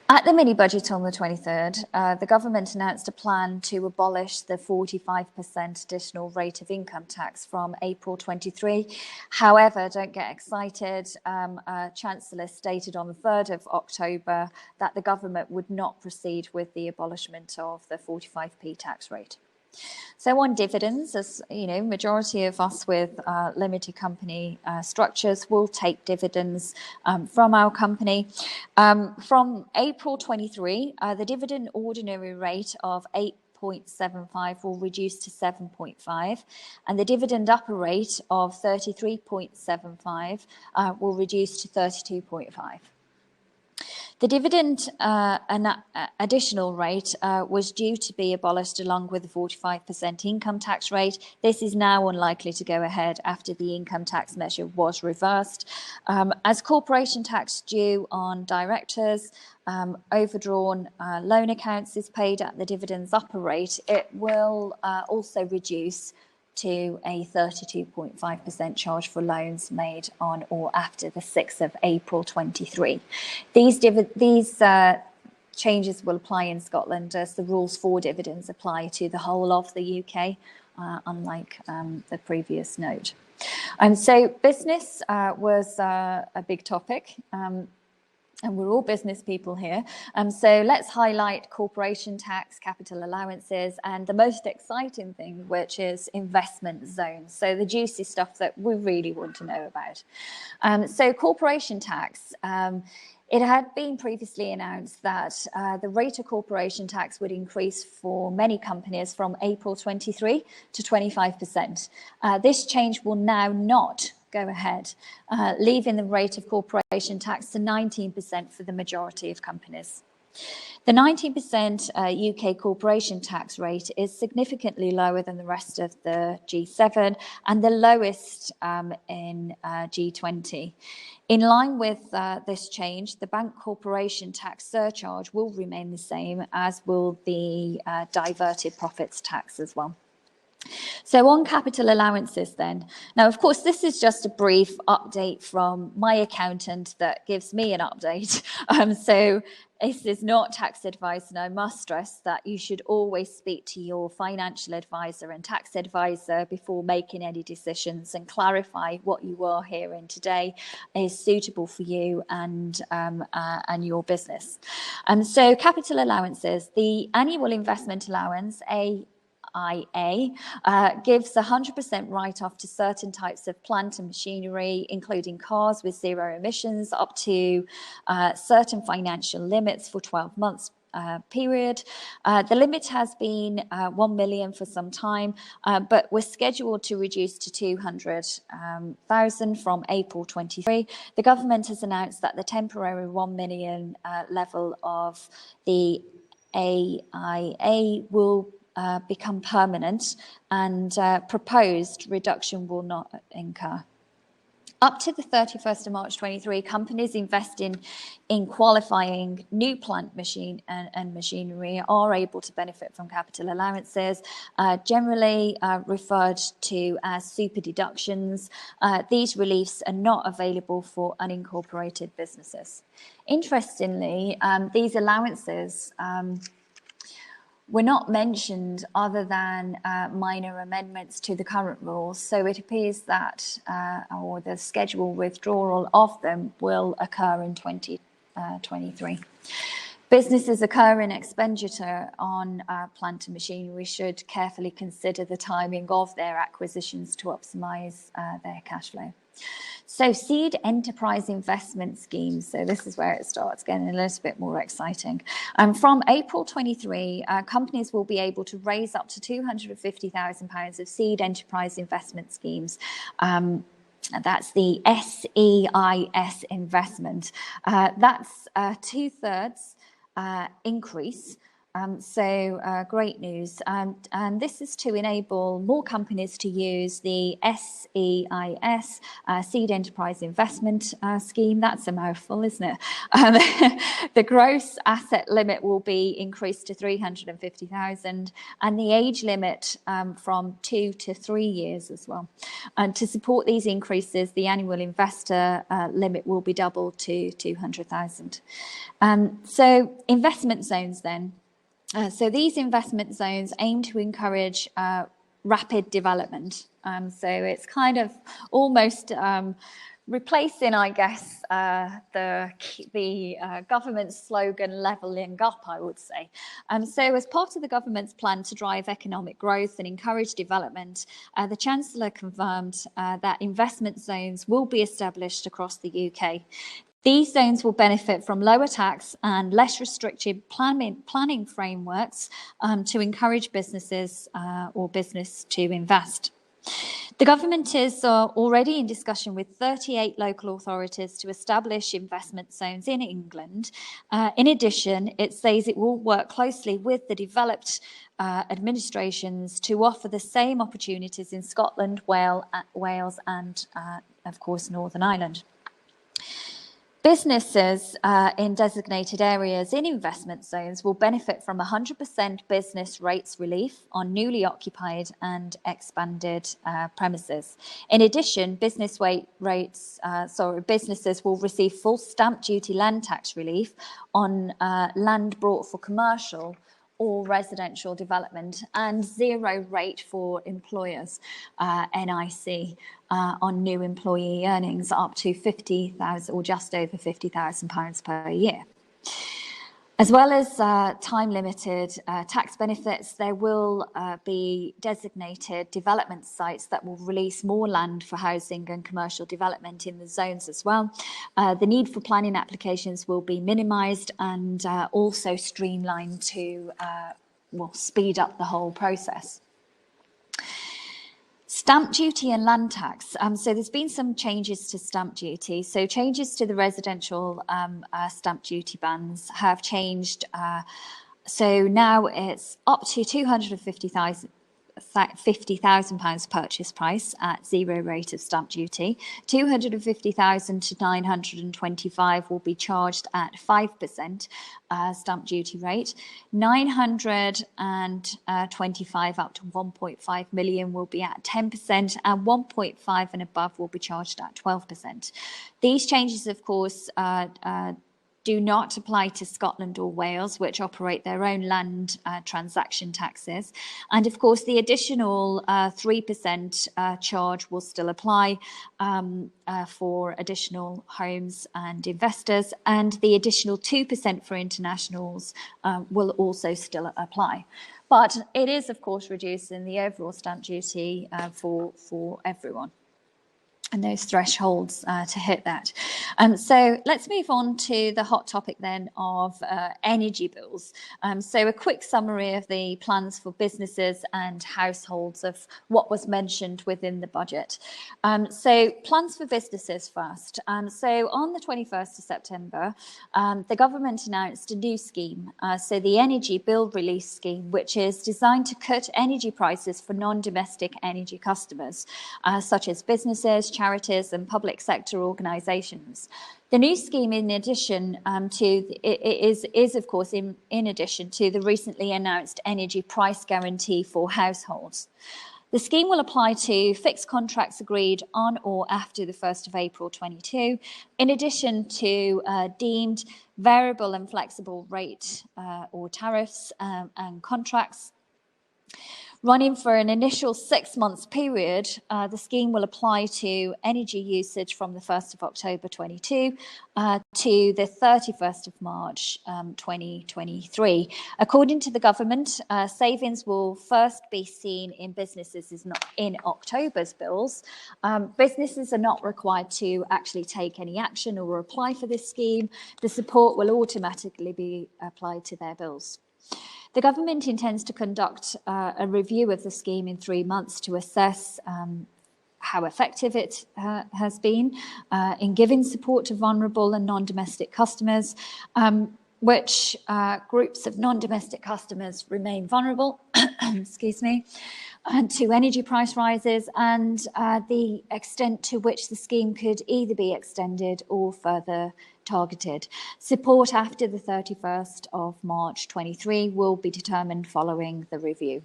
At the mini-budget on the 23rd, the government announced a plan to abolish the 45% additional rate of income tax from April 23. However, don't get excited. Chancellor stated on the 3rd of October that the government would not proceed with the abolishment of the 45p tax rate. So on dividends, as you know, majority of us with limited company structures will take dividends from our company. From April 23, the dividend ordinary rate of 8.75 will reduce to 7.5, and the dividend upper rate of 33.75 will reduce to 32.5. The dividend additional rate was due to be abolished along with the 45% income tax rate. This is now unlikely to go ahead after the income tax measure was reversed. As corporation tax due on directors, overdrawn loan accounts is paid at the dividend's upper rate, it will also reduce to a 32.5% charge for loans made on or after the 6th of April 23. These changes will apply in Scotland as the rules for dividends apply to the whole of the UK, unlike the previous note. So business was a big topic. And we're all business people here. So let's highlight corporation tax, capital allowances, and the most exciting thing, which is investment zones. So the juicy stuff that we really want to know about. So corporation tax, it had been previously announced that the rate of corporation tax would increase for many companies from April 23 to 25%. This change will now not go ahead, leaving the rate of corporation tax to 19% for the majority of companies. The 19% UK corporation tax rate is significantly lower than the rest of the G7 and the lowest in G20. In line with this change, the bank corporation tax surcharge will remain the same, as will the diverted profits tax as well. So on capital allowances then. Now, of course, this is just a brief update from my accountant that gives me an update. So this is not tax advice, and I must stress that you should always speak to your financial advisor and tax advisor before making any decisions and clarify what you are hearing today is suitable for you and your business. So capital allowances, the annual investment allowance, IA, gives 100% write-off to certain types of plant and machinery, including cars with zero emissions, up to certain financial limits for 12 months period. The limit has been 1 million for some time, but we're scheduled to reduce to 200,000 from April 23. The government has announced that the temporary 1 million level of the AIA will become permanent, and proposed reduction will not incur. Up to the 31st of March 23, companies investing in qualifying new plant and machinery are able to benefit from capital allowances, generally referred to as super deductions. These reliefs are not available for unincorporated businesses. Interestingly, these allowances were not mentioned other than minor amendments to the current rules. So it appears that, or the scheduled withdrawal of them will occur in 2023. Businesses incurring expenditure on plant and machinery should carefully consider the timing of their acquisitions to optimise their cash flow. So seed enterprise investment schemes. So this is where it starts getting a little bit more exciting. From April 23, companies will be able to raise up to £250,000 of seed enterprise investment schemes. That's the SEIS investment. That's 2/3 increase. Great news. And this is to enable more companies to use the SEIS, Seed Enterprise Investment Scheme. That's a mouthful, isn't it? The gross asset limit will be increased to 350,000 and the age limit from 2 to 3 years as well. And to support these increases, the annual investor limit will be doubled to 200,000. So investment zones then. So these investment zones aim to encourage rapid development. So it's kind of almost replacing, I guess, the government's slogan, levelling up, I would say. So as part of the government's plan to drive economic growth and encourage development, the Chancellor confirmed that investment zones will be established across the UK. These zones will benefit from lower tax and less restrictive planning frameworks to encourage businesses or business to invest. The government is already in discussion with 38 local authorities to establish investment zones in England. In addition, it says it will work closely with the developed administrations to offer the same opportunities in Scotland, Wales and, of course, Northern Ireland. Businesses in designated areas in investment zones will benefit from 100% business rates relief on newly occupied and expanded premises. In addition, businesses will receive full stamp duty land tax relief on land brought for commercial or residential development, and zero rate for employers, NIC, on new employee earnings up to £50,000 or just over £50,000 per year. As well as time-limited tax benefits, there will be designated development sites that will release more land for housing and commercial development in the zones as well. The need for planning applications will be minimised and also streamlined to speed up the whole process. Stamp duty and land tax. So there's been some changes to stamp duty. So changes to the residential stamp duty bans have changed. So now it's up to £250,000 purchase price at zero rate of stamp duty. 250,000 to 925 will be charged at 5% stamp duty rate. 925 up to 1.5 million will be at 10%, and 1.5 and above will be charged at 12%. These changes, of course, do not apply to Scotland or Wales, which operate their own land transaction taxes. And of course, the additional 3% charge will still apply for additional homes and investors, and the additional 2% for internationals will also still apply. But it is, of course, reducing the overall stamp duty for everyone, and those thresholds to hit that. So let's move on to the hot topic then of energy bills. So a quick summary of the plans for businesses and households of what was mentioned within the budget. So plans for businesses first. So on the 21st of September, the government announced a new scheme, so the Energy Bill Release Scheme, which is designed to cut energy prices for non-domestic energy customers, such as businesses, charities and public sector organisations. The new scheme, in addition is of course in addition to the recently announced energy price guarantee for households. The scheme will apply to fixed contracts agreed on or after the 1st of April 22, in addition to deemed variable and flexible rate or tariffs and contracts. Running for an initial 6 months period, the scheme will apply to energy usage from the 1st of October 22 to the 31st of March 2023. According to the government, savings will first be seen in businesses in October's bills. Businesses are not required to actually take any action or apply for this scheme. The support will automatically be applied to their bills. The government intends to conduct a review of the scheme in 3 months to assess how effective it has been in giving support to vulnerable and non-domestic customers, which groups of non-domestic customers remain vulnerable, excuse me, to energy price rises, and the extent to which the scheme could either be extended or further targeted. Support after the 31st of March 23 will be determined following the review.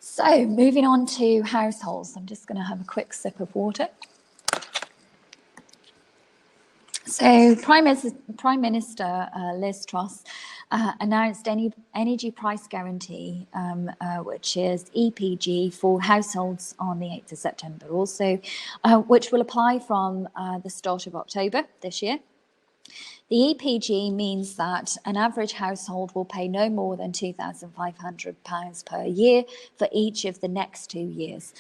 So moving on to households, I'm just going to have a quick sip of water. So Prime Minister Liz Truss announced energy price guarantee, which is EPG for households on the 8th of September also, which will apply from the start of October this year. The EPG means that an average household will pay no more than £2,500 per year for each of the next 2 years.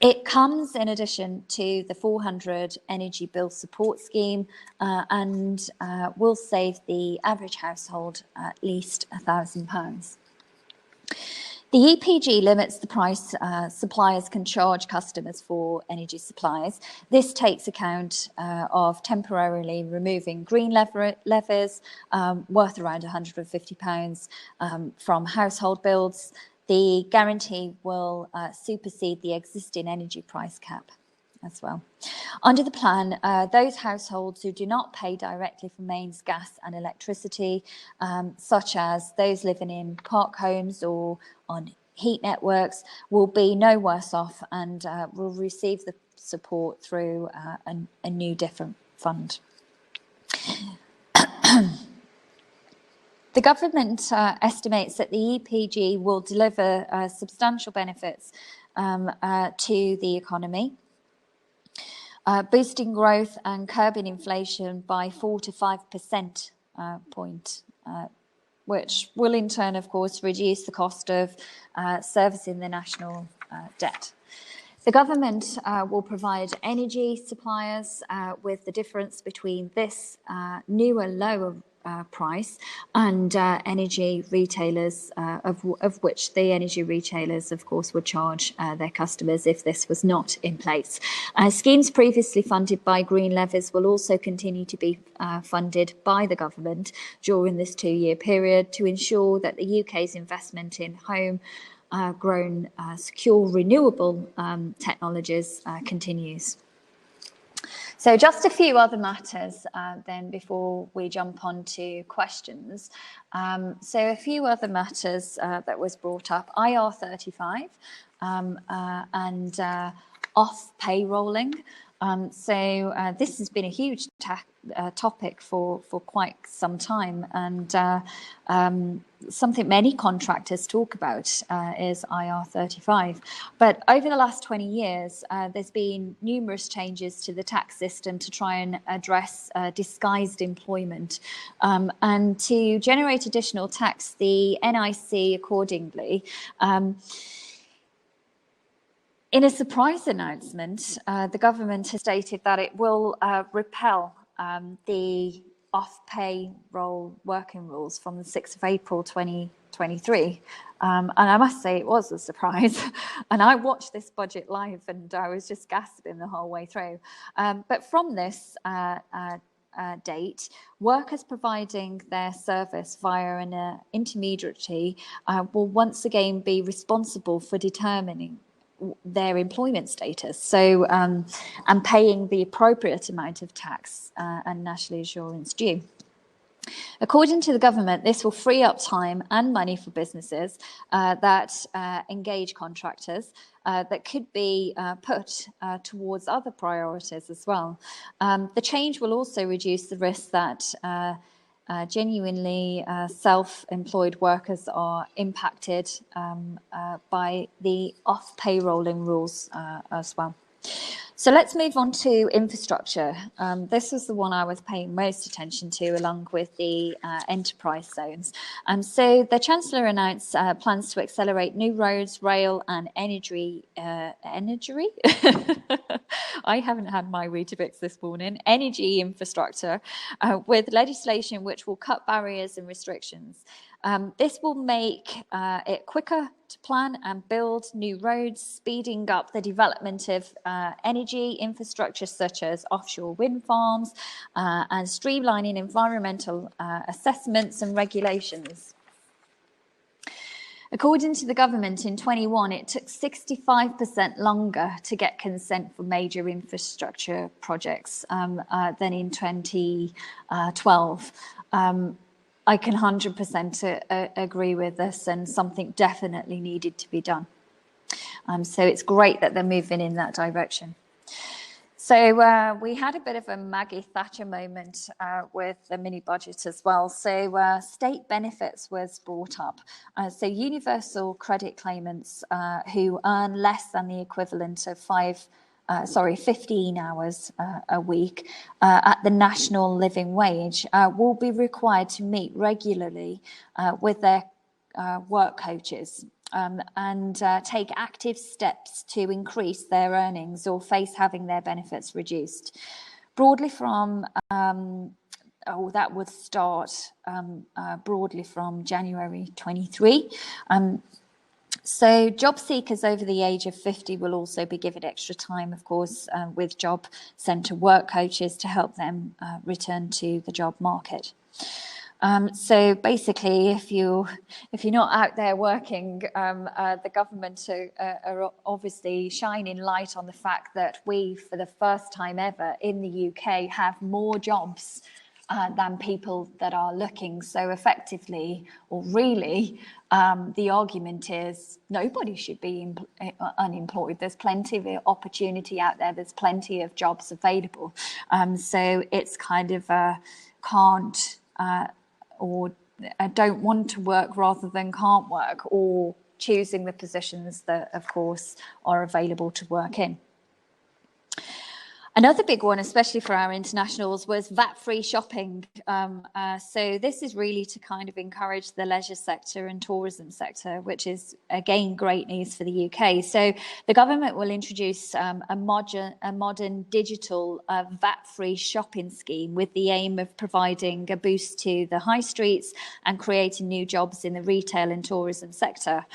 It comes in addition to the 400 energy bill support scheme and will save the average household at least £1,000. The EPG limits the price suppliers can charge customers for energy supplies. This takes account of temporarily removing green levies worth around £150 from household bills. The guarantee will supersede the existing energy price cap as well. Under the plan, those households who do not pay directly for mains, gas and electricity, such as those living in park homes or on heat networks, will be no worse off and will receive the support through a new different fund. The government estimates that the EPG will deliver substantial benefits to the economy, boosting growth and curbing inflation by 4 to 5% point, which will in turn, of course, reduce the cost of servicing the national debt. The government will provide energy suppliers with the difference between this newer, lower price and energy retailers, of which the energy retailers, of course, would charge their customers if this was not in place. Schemes previously funded by green levies will also continue to be funded by the government during this 2-year period to ensure that the UK's investment in home grown secure renewable technologies continues. So just a few other matters then before we jump on to questions. So a few other matters that was brought up, IR35 and off payrolling. So this has been a huge topic for quite some time, and something many contractors talk about is IR35. But over the last 20 years, there's been numerous changes to the tax system to try and address disguised employment. And to generate additional tax, the NIC accordingly in a surprise announcement, the government has stated that it will repeal the off-payroll working rules from the 6th of April 2023. And I must say it was a surprise. And I watched this budget live and I was just gasping the whole way through. But from this date, workers providing their service via an intermediary will once again be responsible for determining their employment status, so and paying the appropriate amount of tax and national insurance due. According to the government, this will free up time and money for businesses that engage contractors that could be put towards other priorities as well. The change will also reduce the risk that genuinely self-employed workers are impacted by the off-payrolling rules as well. So let's move on to infrastructure. This was the one I was paying most attention to, along with the enterprise zones. So the Chancellor announced plans to accelerate new roads, rail and energy. I haven't had my Weetabix this morning. Energy infrastructure with legislation which will cut barriers and restrictions. This will make it quicker to plan and build new roads, speeding up the development of energy infrastructure such as offshore wind farms and streamlining environmental assessments and regulations. According to the government in 21, it took 65% longer to get consent for major infrastructure projects than in 2012. I can 100% agree with this, and something definitely needed to be done. So it's great that they're moving in that direction. So we had a bit of a Maggie Thatcher moment with the mini budget as well. So state benefits was brought up. So universal credit claimants who earn less than the equivalent of 15 hours a week at the national living wage will be required to meet regularly with their work coaches and take active steps to increase their earnings or face having their benefits reduced. Broadly from, that would start broadly from January 23. So job seekers over the age of 50 will also be given extra time, of course, with job centre work coaches to help them return to the job market. So basically, if you're not out there working, the government are obviously shining light on the fact that we, for the first time ever in the UK, have more jobs than people that are looking. So effectively, or really, the argument is nobody should be unemployed. There's plenty of opportunity out there. There's plenty of jobs available. So it's kind of can't or don't want to work rather than can't work, or choosing the positions that, of course, are available to work in. Another big one, especially for our internationals, was VAT-free shopping. So this is really to kind of encourage the leisure sector and tourism sector, which is, again, great news for the UK. So the government will introduce a modern digital VAT-free shopping scheme with the aim of providing a boost to the high streets and creating new jobs in the retail and tourism sector.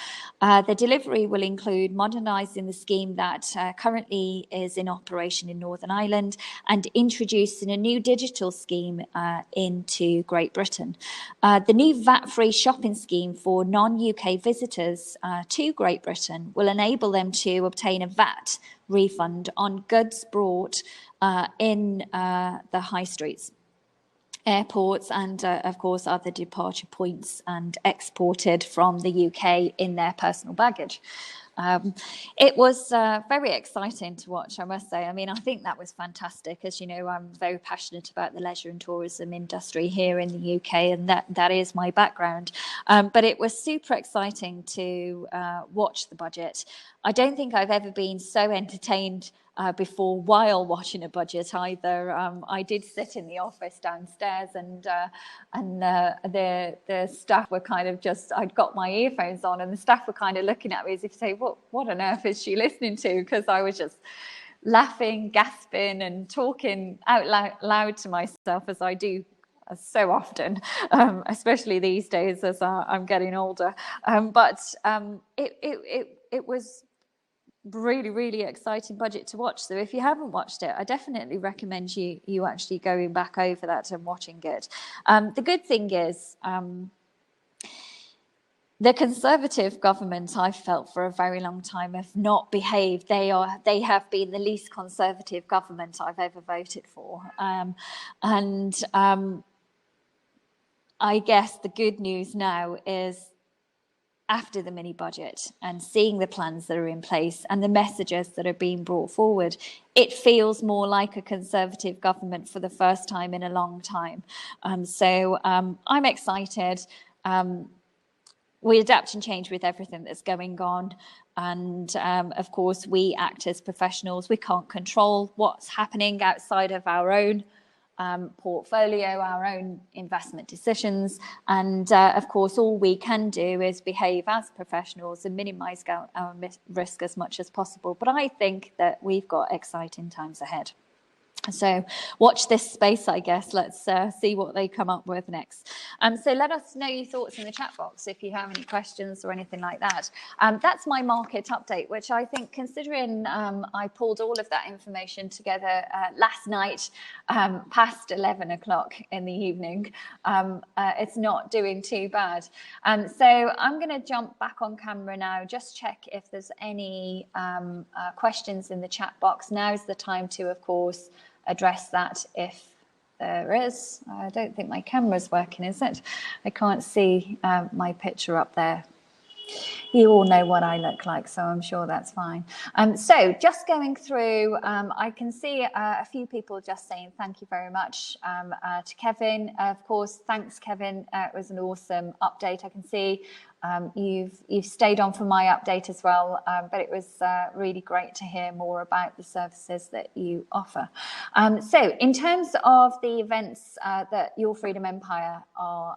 The delivery will include modernising the scheme that currently is in operation in Northern Ireland and introducing a new digital scheme into Great Britain. The new VAT-free shopping scheme for non-UK visitors to Great Britain will enable them to obtain a VAT refund on goods brought in the high streets, airports and, of course, other departure points and exported from the UK in their personal baggage. It was very exciting to watch, I must say. I mean, I think that was fantastic. As you know, I'm very passionate about the leisure and tourism industry here in the UK, and that is my background. But it was super exciting to watch the budget. I don't think I've ever been so entertained before while watching a budget either. I did sit in the office downstairs, and the staff were kind of just, I'd got my earphones on, and the staff were kind of looking at me as if to say, what on earth is she listening to? Because I was just laughing, gasping, and talking out loud to myself, as I do so often, especially these days as I'm getting older. But it was really, really exciting budget to watch. So if you haven't watched it, I definitely recommend you actually going back over that and watching it. The good thing is, the Conservative government, I've felt for a very long time, have not behaved. They have been the least Conservative government I've ever voted for. I guess the good news now is after the mini budget and seeing the plans that are in place and the messages that are being brought forward, it feels more like a Conservative government for the first time in a long time. So I'm excited. We adapt and change with everything that's going on. And of course, we act as professionals. We can't control what's happening outside of our own portfolio, our own investment decisions. And of course, all we can do is behave as professionals and minimize our risk as much as possible. But I think that we've got exciting times ahead. So watch this space, I guess. Let's see what they come up with next. So let us know your thoughts in the chat box if you have any questions or anything like that. That's my market update, which I think, considering I pulled all of that information together last night, past 11 o'clock in the evening, it's not doing too bad. So I'm going to jump back on camera now, just check if there's any questions in the chat box. Now's the time to, of course, address that if there is. I don't think my camera's working, is it? I can't see my picture up there. You all know what I look like, so I'm sure that's fine. So just going through, I can see a few people just saying thank you very much to Kevin. Of course, thanks, Kevin. It was an awesome update. I can see you've stayed on for my update as well, but it was really great to hear more about the services that you offer. So in terms of the events that Your Freedom Empire are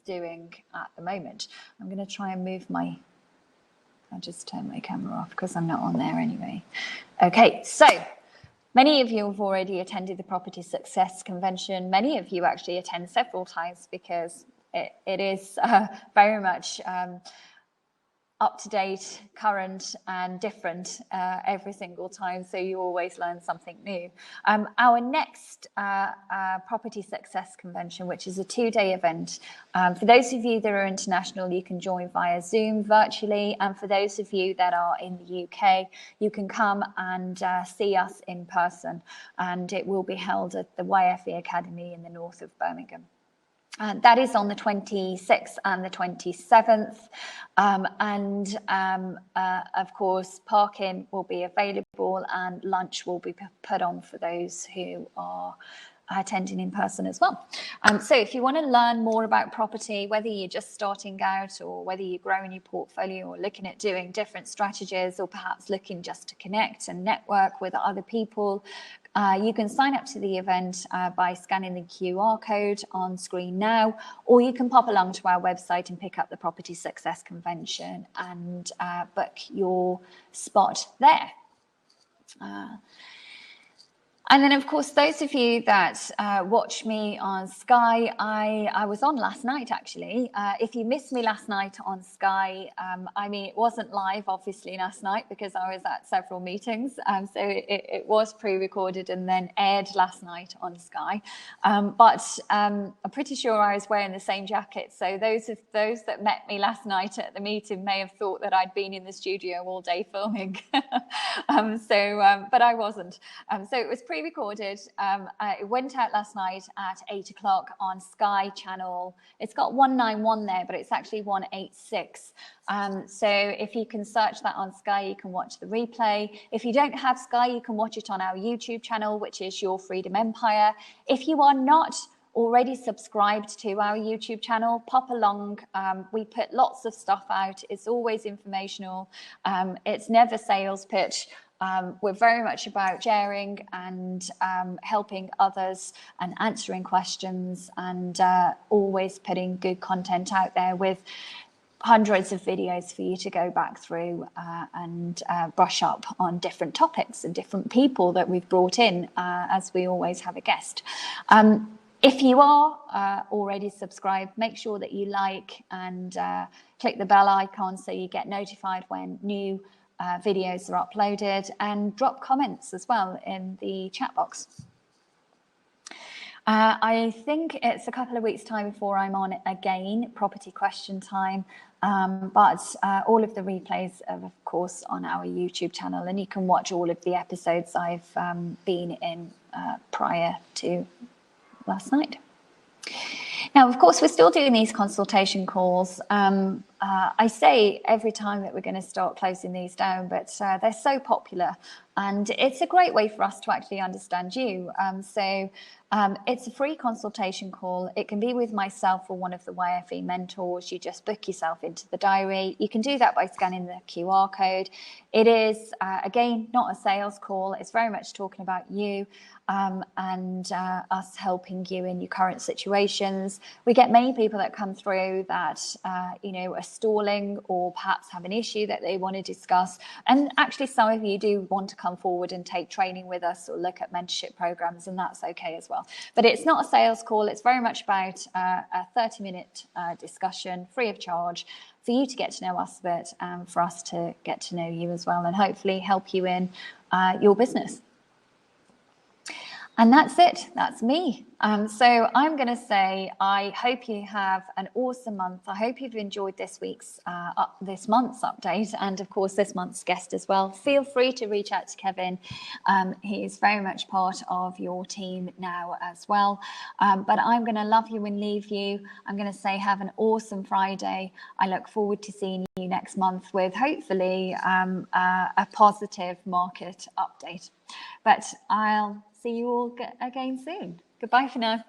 doing at the moment, I'm going to try and move my... I'll just turn my camera off because I'm not on there anyway. Okay, so many of you have already attended the Property Success Convention. Many of you actually attend several times because it is very much up to date, current and different every single time. So you always learn something new. Our next Property Success Convention, which is a 2-day event. For those of you that are international, you can join via Zoom virtually. And for those of you that are in the UK, you can come and see us in person. And it will be held at the YFE Academy in the north of Birmingham. That is on the 26th and the 27th. Of course, parking will be available and lunch will be put on for those who are attending in person as well. So if you want to learn more about property, whether you're just starting out or whether you're growing your portfolio or looking at doing different strategies or perhaps looking just to connect and network with other people, you can sign up to the event by scanning the QR code on screen now, or you can pop along to our website and pick up the Property Success Convention and book your spot there. And then, of course, those of you that watch me on Sky, I was on last night, actually. If you missed me last night on Sky, I mean, it wasn't live, obviously, last night because I was at several meetings. So it was pre-recorded and then aired last night on Sky. But I'm pretty sure I was wearing the same jacket. So those that met me last night at the meeting may have thought that I'd been in the studio all day filming. But I wasn't. So it was pre-recorded. It went out last night at 8 o'clock on Sky channel. It's got 191 there, but it's actually 186. So if you can search that on Sky, you can watch the replay. If you don't have Sky, you can watch it on our YouTube channel, which is Your Freedom Empire. If you are not already subscribed to our YouTube channel, pop along. We put lots of stuff out. It's always informational. It's never sales pitch. We're very much about sharing and helping others and answering questions and always putting good content out there with hundreds of videos for you to go back through and brush up on different topics and different people that we've brought in, as we always have a guest. If you are already subscribed, make sure that you like and click the bell icon so you get notified when new videos are uploaded, and drop comments as well in the chat box. I think it's a couple of weeks' time before I'm on again, property question time, but all of the replays are, of course, on our YouTube channel, and you can watch all of the episodes I've been in prior to last night. Now, of course, we're still doing these consultation calls. I say every time that we're going to start closing these down, but they're so popular, and it's a great way for us to actually understand you. It's a free consultation call. It can be with myself or one of the YFE mentors. You just book yourself into the diary. You can do that by scanning the QR code. It is, again, not a sales call. It's very much talking about you and us helping you in your current situations. We get many people that come through that, are stalling or perhaps have an issue that they want to discuss. And actually, some of you do want to come forward and take training with us or look at mentorship programs, and that's okay as well. But it's not a sales call. It's very much about a 30-minute discussion, free of charge, for you to get to know us a bit, for us to get to know you as well, and hopefully help you in your business. And that's it. That's me. So I'm going to say, I hope you have an awesome month. I hope you've enjoyed this month's update, and of course this month's guest as well. Feel free to reach out to Kevin. He is very much part of your team now as well. But I'm going to love you and leave you. I'm going to say have an awesome Friday. I look forward to seeing you next month with hopefully a positive market update. But I'll see you all again soon. Goodbye for now.